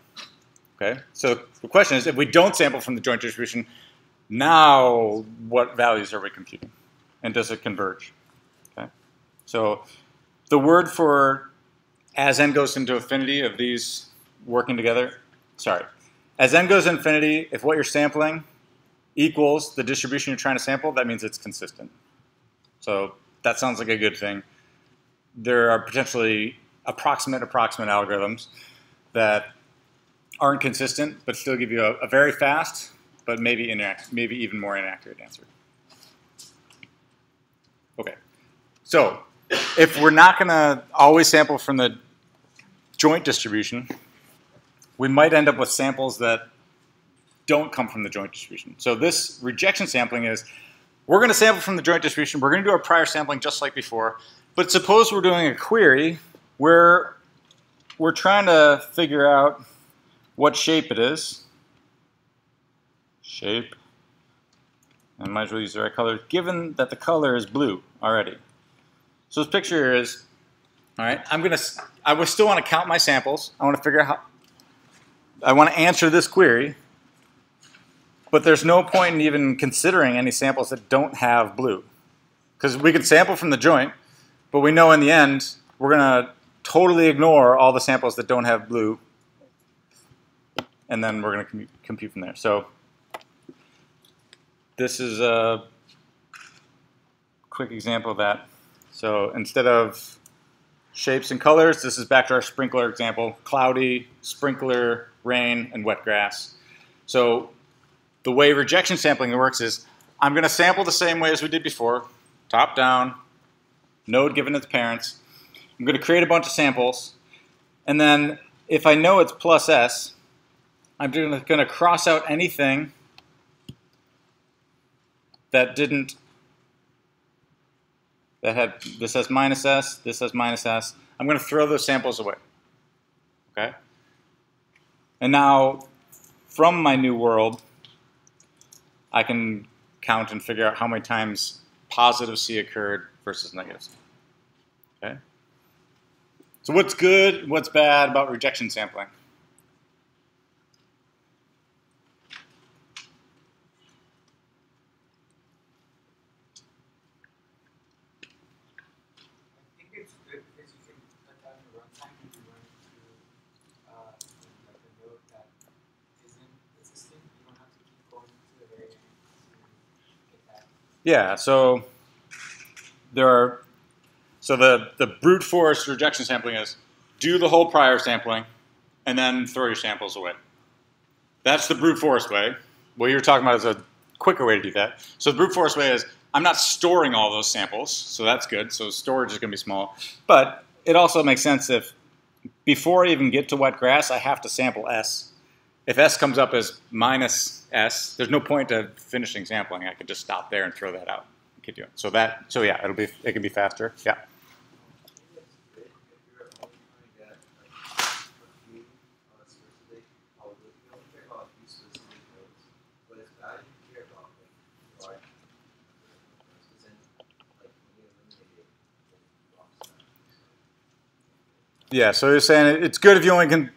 Okay? So the question is, if we don't sample from the joint distribution, now what values are we computing? And does it converge? Okay? So the word for as n goes into infinity of these working together, as n goes to infinity, if what you're sampling equals the distribution you're trying to sample, that means it's consistent. So that sounds like a good thing. There are potentially approximate algorithms that aren't consistent, but still give you a very fast, but maybe even more inaccurate answer. Okay, so if we're not going to always sample from the joint distribution, we might end up with samples that don't come from the joint distribution. So this rejection sampling is, we're going to sample from the joint distribution, we're going to do our prior sampling just like before, but suppose we're doing a query where we're trying to figure out what shape it is. Shape. I might as well use the right color, given that the color is blue already. So this picture is All right, I would still want to count my samples. I want to figure out how, I want to answer this query, but there's no point in even considering any samples that don't have blue. Because we could sample from the joint, but we know in the end, we're going to totally ignore all the samples that don't have blue, and then we're going to compute from there. So this is a quick example of that. So instead of shapes and colors, this is back to our sprinkler example: cloudy, sprinkler, rain, and wet grass. So the way rejection sampling works is I'm going to sample the same way as we did before, top down, node given its parents. I'm going to create a bunch of samples, and then if I know it's plus S, I'm going to cross out anything that didn't, that had, this has minus S, this has minus S. I'm going to throw those samples away. Okay? And now, from my new world, I can count and figure out how many times positive C occurred versus negative C. Okay? So what's good, what's bad about rejection sampling? I think it's good because you can cut down the runtime if you run through like a node that isn't existing. You don't have to keep going to the very end to get that. Yeah, so there are, so the brute force rejection sampling is do the whole prior sampling and then throw your samples away. That's the brute force way. What you're talking about is a quicker way to do that. So the brute force way is I'm not storing all those samples, so that's good. So storage is going to be small. But it also makes sense if before I even get to wet grass, I have to sample S. If S comes up as minus S, there's no point to finishing sampling. I could just stop there and throw that out. Keep doing. So yeah, it can be faster. Yeah. Yeah, so you're saying it's good if you only can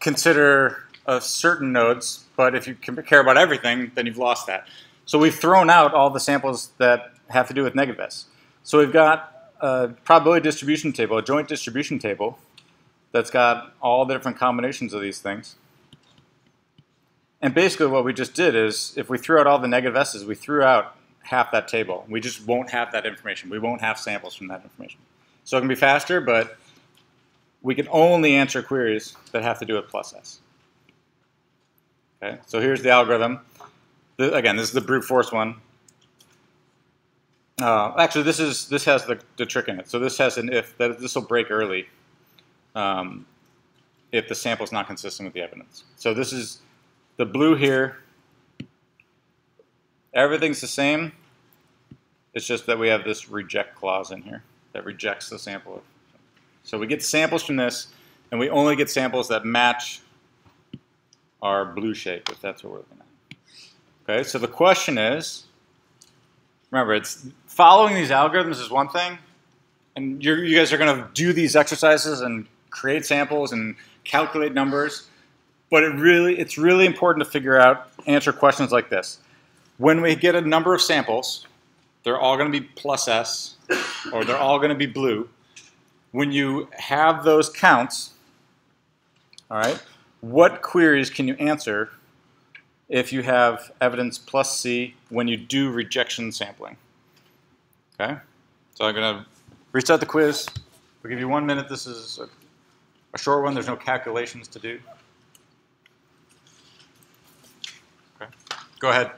consider certain nodes, but if you care about everything, then you've lost that. So we've thrown out all the samples that have to do with negative S. So we've got a probability distribution table, a joint distribution table, that's got all the different combinations of these things. And basically what we just did is, if we threw out all the negative S's, we threw out half that table. We just won't have that information. We won't have samples from that information. So it can be faster, but we can only answer queries that have to do with plus S. Okay, so here's the algorithm. Again, this is the brute force one. Actually, this has the trick in it. So this has an if. This will break early if the sample is not consistent with the evidence. So this is the blue here. Everything's the same. It's just that we have this reject clause in here that rejects the sample. So we get samples from this, and we only get samples that match our blue shape, if that's what we're looking at. Okay, so the question is, remember, it's following these algorithms is one thing, and you guys are going to do these exercises and create samples and calculate numbers, but it's really important to figure out, answer questions like this. When we get a number of samples, they're all going to be plus S, or they're all going to be blue. When you have those counts, all right, what queries can you answer if you have evidence plus C when you do rejection sampling? Okay, so I'm going to restart the quiz. We'll give you 1 minute. This is a short one. There's no calculations to do. Okay, go ahead.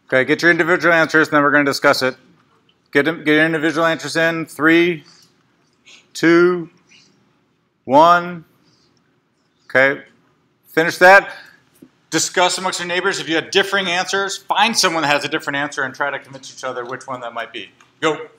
Okay, get your individual answers, and then we're going to discuss it. Get your individual answers in. 3, 2, 1. Okay, finish that. Discuss amongst your neighbors. If you had differing answers, find someone that has a different answer and try to convince each other which one that might be. Go.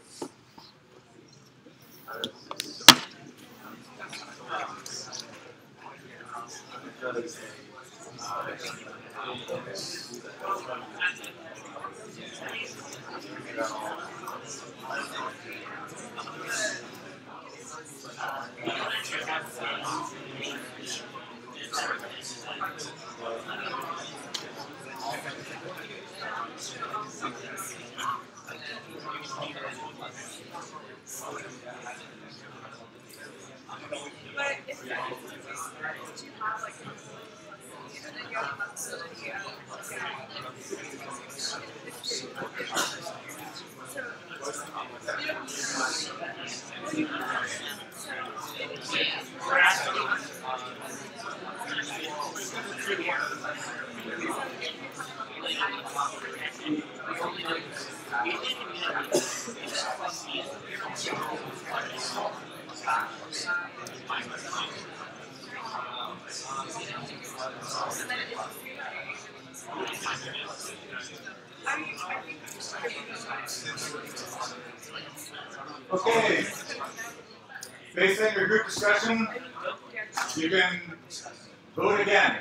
Okay. Based on your group discussion, you can vote again.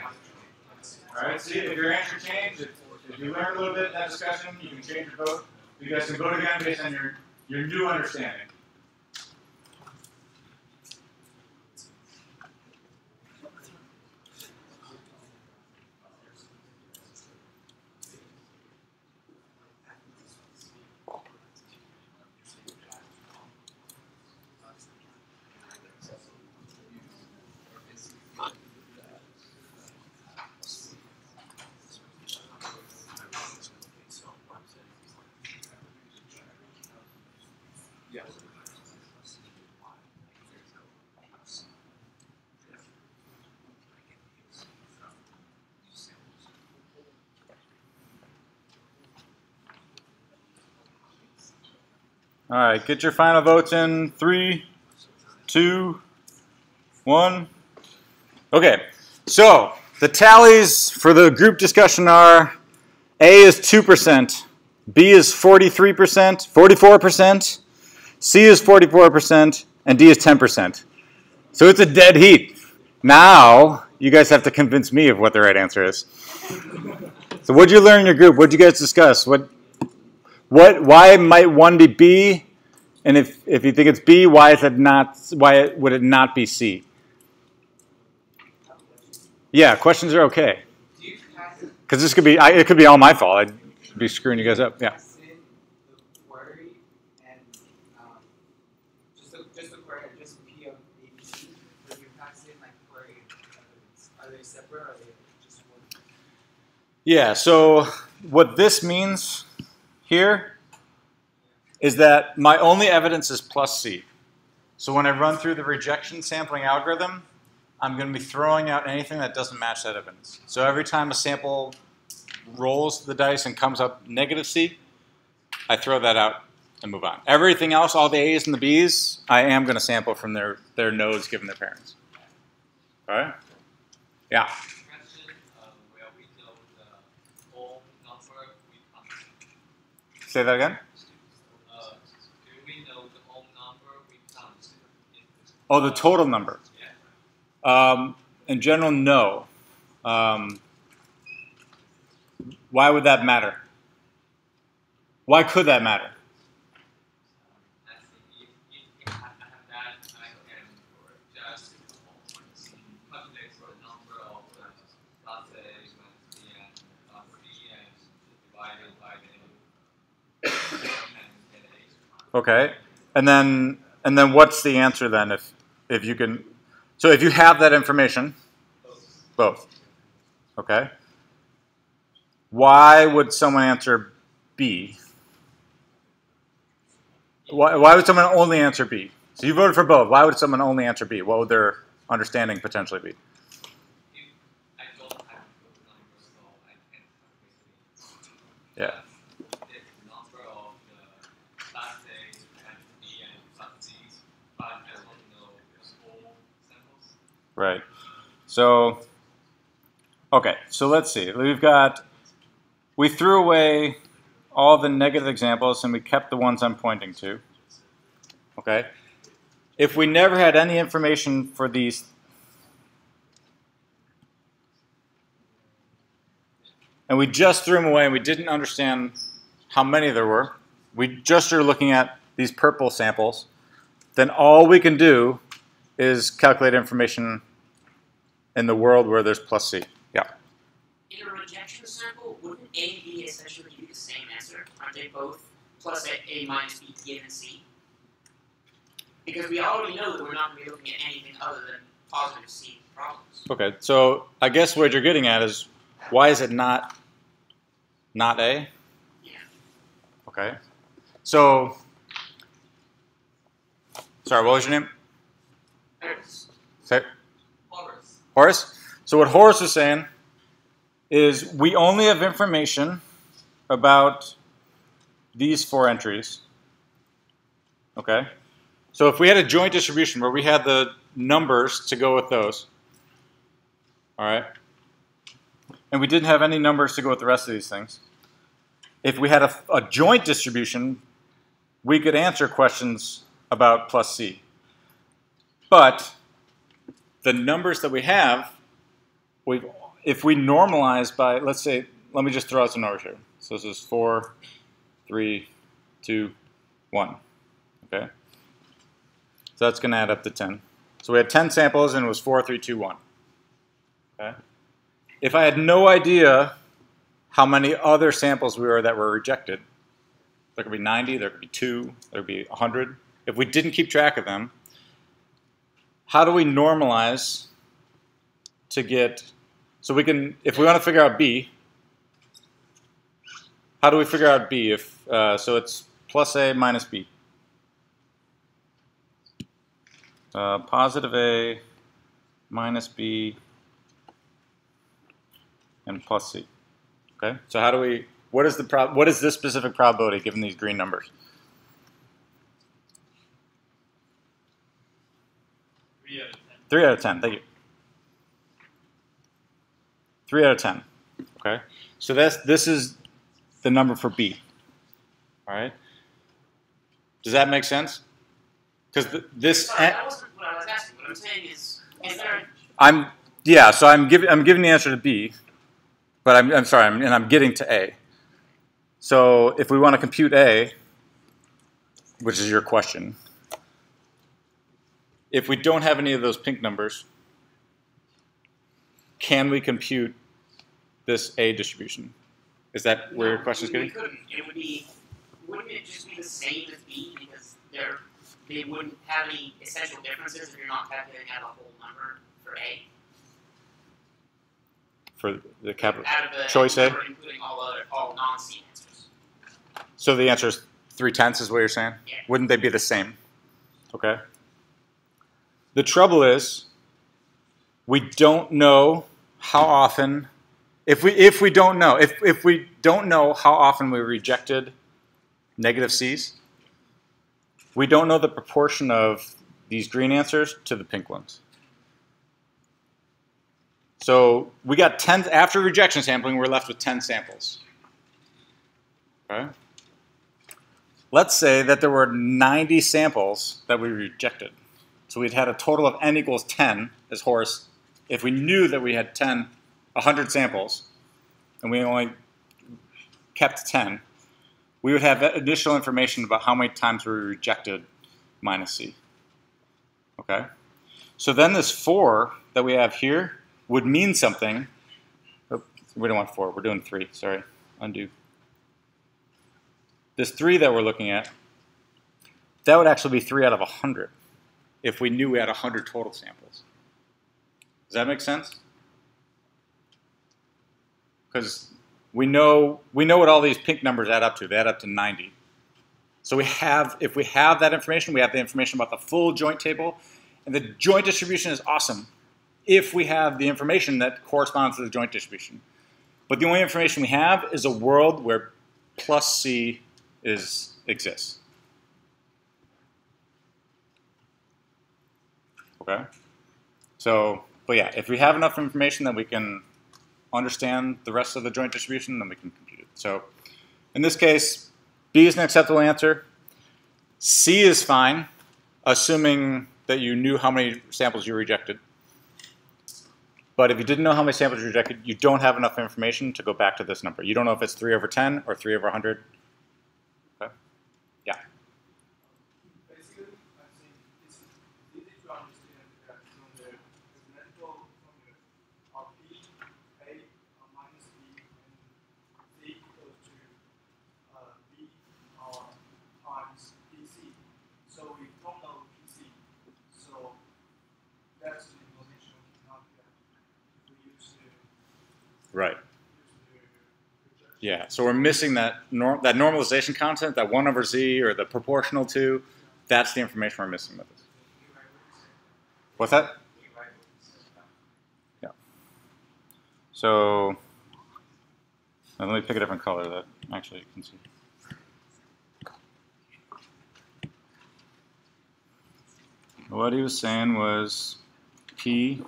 All right, see if your answer changed. If you learned a little bit in that discussion, you can change your vote. You guys can vote again based on your new understanding. All right, get your final votes in. 3, 2, 1. Okay, so the tallies for the group discussion are A is 2%, B is 43%, 44%, C is 44%, and D is 10%. So it's a dead heat. Now, you guys have to convince me of what the right answer is. So what'd you learn in your group? What'd you guys discuss? Why might one be B? And if you think it's B, why would it not be C? Yeah, questions are okay. Because this could be, it could be all my fault. I'd be screwing you guys up. Yeah. Just P of ABC. But you pass in like query evidence. Are they separate or are they just one? Yeah, so what this means here is that my only evidence is plus C. So when I run through the rejection sampling algorithm, I'm going to be throwing out anything that doesn't match that evidence. So every time a sample rolls the dice and comes up negative C, I throw that out and move on. Everything else, all the A's and the B's, I am going to sample from their nodes given their parents. All right? Yeah. Question where we know the whole number we count. Say that again? Do we know the whole number we count? Oh, the total number. Yeah. In general, no. Why would that matter? Why could that matter? If I have that, I can just calculate for the number of classes and divide it by the and the Okay. And then what's the answer then if you can? So if you have that information, both. Okay. Why would someone answer B? Why would someone only answer B? So you voted for both. Why would someone only answer B? What would their understanding potentially be? If I don't have those numbers, so I can't calculate. Yeah. Right. So, okay, so let's see. We threw away all the negative examples and we kept the ones I'm pointing to. Okay. If we never had any information for these, and we just threw them away and we didn't understand how many there were, we just are looking at these purple samples, then all we can do is calculate information in the world where there's plus C. Yeah. In a rejection sample, wouldn't A and B essentially give you the same answer? Aren't they both plus A minus B given C? Because we already know that we're not going to be looking at anything other than positive C problems. Okay, so I guess what you're getting at is, why is it not A? Yeah. Okay. So, sorry, what was your name? Say, Horace. Horace? So what Horace is saying is we only have information about these 4 entries. Okay? So if we had a joint distribution where we had the numbers to go with those, all right, and we didn't have any numbers to go with the rest of these things, if we had a joint distribution, we could answer questions about plus C. But the numbers that we have, if we normalize by, let's say, let me just throw out some numbers here. So this is 4, 3, 2, 1. Okay? So that's going to add up to 10. So we had 10 samples and it was 4, 3, 2, 1. Okay? If I had no idea how many other samples that were rejected, there could be 90, there could be 2, there could be 100. If we didn't keep track of them, how do we normalize to get, so we can, if we want to figure out B, how do we figure out B? If so it's plus A minus B. Positive A minus B and plus C. Okay, so how do we, what is this specific probability given these green numbers? 3 out of 10. 3 out of 10, thank you. 3 out of 10. Okay, so this is the number for B. All right, does that make sense? Because this. Sorry, that wasn't what I was asking. What I'm saying is there? So I'm giving the answer to B, but I'm sorry, and I'm getting to A. So if we want to compute A, which is your question, if we don't have any of those pink numbers, can we compute this A distribution? Is that where your question is getting? We couldn't. It would be. Wouldn't it just be the same as B because they wouldn't have any essential differences if you're not calculating out a whole number for A? For the capital Out of the choice A? number, including all non-C answers. So the answer is 3/10 is what you're saying? Yeah. Wouldn't they be the same? Okay. The trouble is, we don't know how often, if we don't know how often we rejected negative C's, we don't know the proportion of these green answers to the pink ones. So we got 10, after rejection sampling, we're left with 10 samples. Okay? Let's say that there were 90 samples that we rejected. So we'd had a total of n equals 10, as Horace, if we knew that we had 100 samples, and we only kept 10, we would have additional information about how many times we rejected minus C. Okay? So then this 4 that we have here would mean something. Oh, we don't want 4, we're doing 3, sorry, undo. This 3 that we're looking at, that would actually be 3 out of 100 if we knew we had 100 total samples. Does that make sense? Because we know what all these pink numbers add up to. They add up to 90. So if we have that information, we have the information about the full joint table, and the joint distribution is awesome if we have the information that corresponds to the joint distribution. But the only information we have is a world where plus C exists. Okay? So But yeah, if we have enough information that we can understand the rest of the joint distribution, then we can compute it. So in this case, B is an acceptable answer. C is fine, assuming that you knew how many samples you rejected. But if you didn't know how many samples you rejected, you don't have enough information to go back to this number. You don't know if it's 3 over 10 or 3 over 100. Okay? Yeah. Basically, I'm saying it's easy to understand that from the experimental formula of P, A, minus B, and Z equals to B times PC. So we don't know PC. So that's the information we cannot get. We use the Right. Yeah, so we're missing that normalization constant, that 1 over z, or the proportional to. That's the information we're missing with this. What's that? Yeah. So let me pick a different color that actually you can see. What he was saying was P,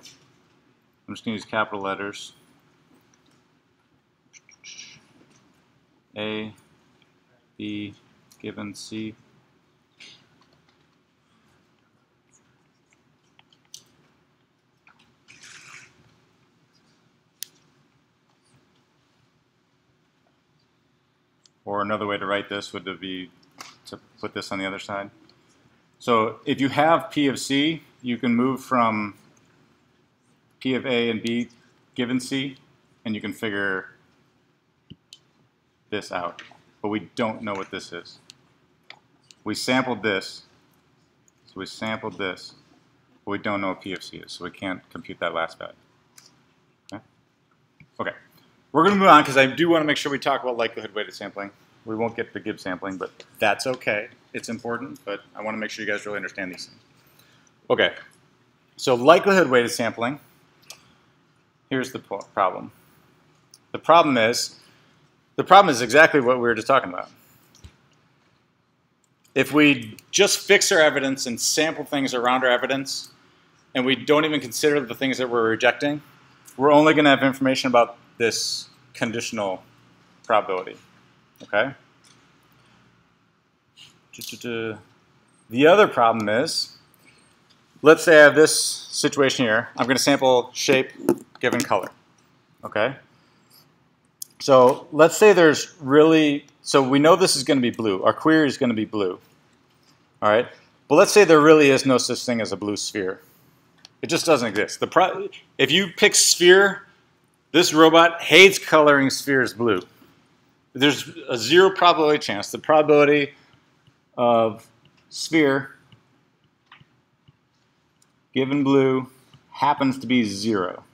I'm just going to use capital letters, A, B, given C. Or another way to write this would be to put this on the other side. So if you have P of C, you can move from P of A and B given C, and you can figure this out. But we don't know what this is. We sampled this, so we sampled this, but we don't know what P of C is, so we can't compute that last value. Okay, okay. We're going to move on because I do want to make sure we talk about likelihood weighted sampling. We won't get to Gibbs sampling, but that's okay. It's important, but I want to make sure you guys really understand these things. Okay, so likelihood weighted sampling. Here's the problem. The problem is exactly what we were just talking about. If we just fix our evidence and sample things around our evidence, and we don't even consider the things that we're rejecting, we're only going to have information about this conditional probability. Okay? The other problem is, let's say I have this situation here. I'm going to sample shape given color. Okay? So let's say there's really, so we know this is going to be blue. Our query is going to be blue. All right? But let's say there really is no such thing as a blue sphere. It just doesn't exist. If you pick sphere, this robot hates coloring spheres blue. There's a 0 probability chance. The probability of sphere given blue happens to be 0.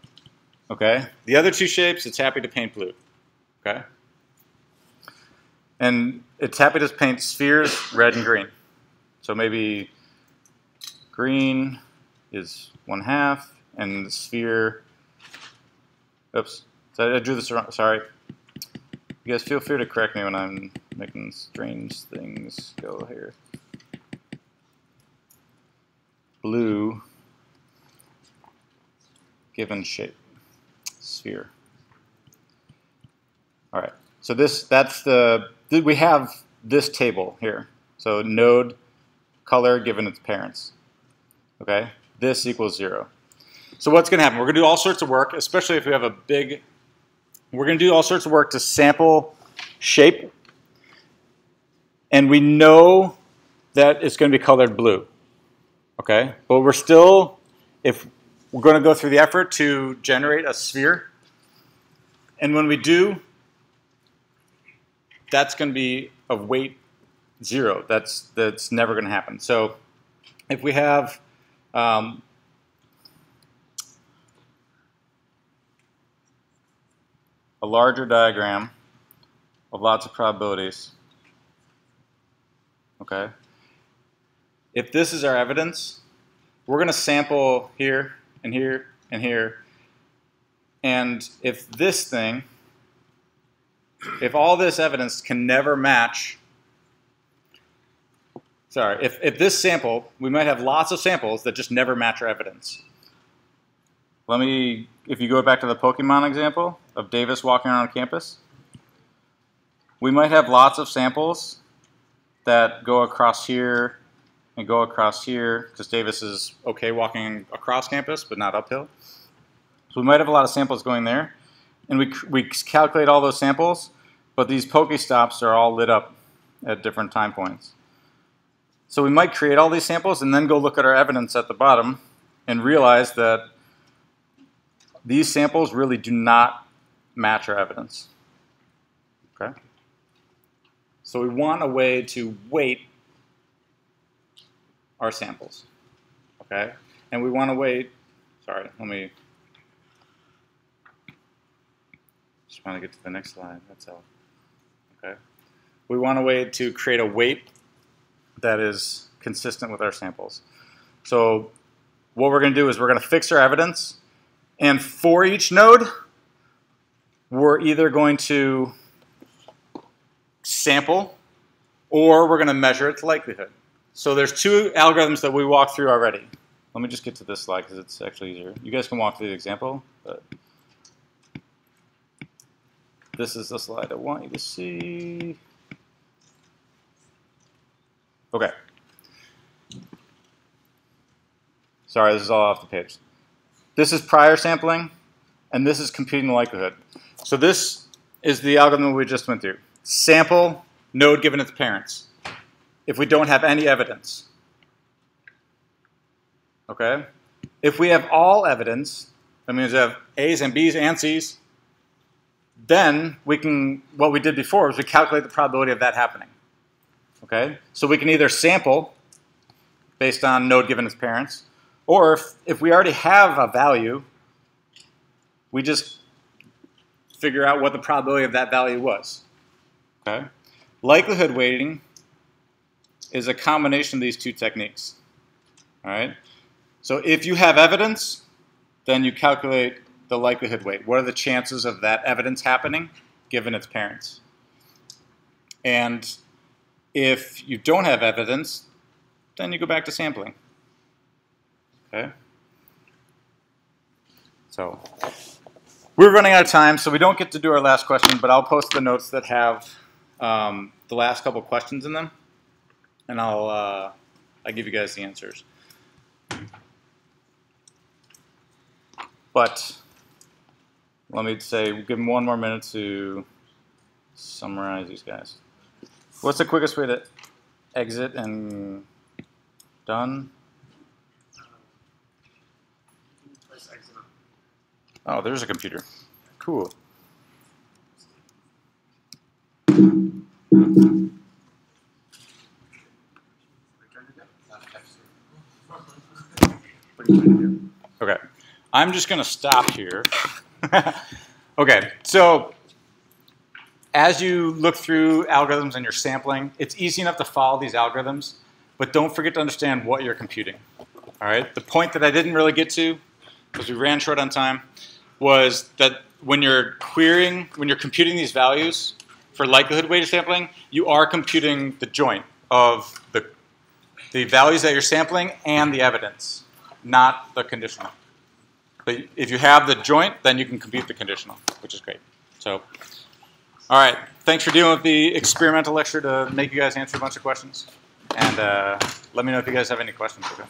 Okay? The other two shapes, it's happy to paint blue. Okay? And it's happy to paint spheres red and green. So maybe green is 1/2, and the sphere, oops, so I drew this wrong, sorry. You guys feel free to correct me when I'm making strange things go here. Blue given shape, sphere. All right, so we have this table here. So node color given its parents. Okay, this equals 0. So what's going to happen? We're going to do all sorts of work, especially if we have a big. We're going to do all sorts of work to sample shape, and we know that it's going to be colored blue. Okay, but we're still, if we're going to go through the effort to generate a sphere, and when we do, that's going to be of weight 0. That's never going to happen. So if we have a larger diagram of lots of probabilities, okay? If this is our evidence, we're going to sample here and here and here, and if this thing, if all this evidence can never match, sorry, if this sample, we might have lots of samples that just never match our evidence. if you go back to the Pokemon example of Davis walking around campus, we might have lots of samples that go across here and go across here, because Davis is okay walking across campus, but not uphill. So we might have a lot of samples going there, and we calculate all those samples, but these Pokestops are all lit up at different time points. So we might create all these samples and then go look at our evidence at the bottom and realize that these samples really do not match our evidence. Okay? So we want a way to weight our samples. Okay? And we want to weight, sorry, let me just want to get to the next slide, that's all. Okay? We want a way to create a weight that is consistent with our samples. So what we're going to do is we're going to fix our evidence, and for each node, we're either going to sample or we're going to measure its likelihood. So there's two algorithms that we walked through already. Let me just get to this slide because it's actually easier. You guys can walk through the example, but this is the slide I want you to see. Okay. Sorry, this is all off the page. This is prior sampling, and this is computing the likelihood. So this is the algorithm we just went through. Sample, node given its parents. If we don't have any evidence. Okay? If we have all evidence, that means we have A's and B's and C's, then we can, what we did before was we calculate the probability of that happening. Okay? So we can either sample based on node given its parents, or if we already have a value, we just figure out what the probability of that value was. Okay? Likelihood weighting is a combination of these two techniques. All right? So if you have evidence, then you calculate the likelihood weight. What are the chances of that evidence happening given its parents? And if you don't have evidence, then you go back to sampling. Okay? So we're running out of time, so we don't get to do our last question, but I'll post the notes that have the last couple questions in them, and I'll give you guys the answers. But let me say, give them one more minute to summarize these guys. What's the quickest way to exit and done? Oh, there's a computer. Cool. Okay, I'm just going to stop here. Okay, so as you look through algorithms and you're sampling, it's easy enough to follow these algorithms, but don't forget to understand what you're computing. All right, the point that I didn't really get to, because we ran short on time, was that when you're querying, when you're computing these values for likelihood weighted sampling, you are computing the joint of the values that you're sampling and the evidence, not the conditional. But if you have the joint, then you can compute the conditional, which is great. So, all right, thanks for dealing with the experimental lecture to make you guys answer a bunch of questions. And let me know if you guys have any questions. Okay?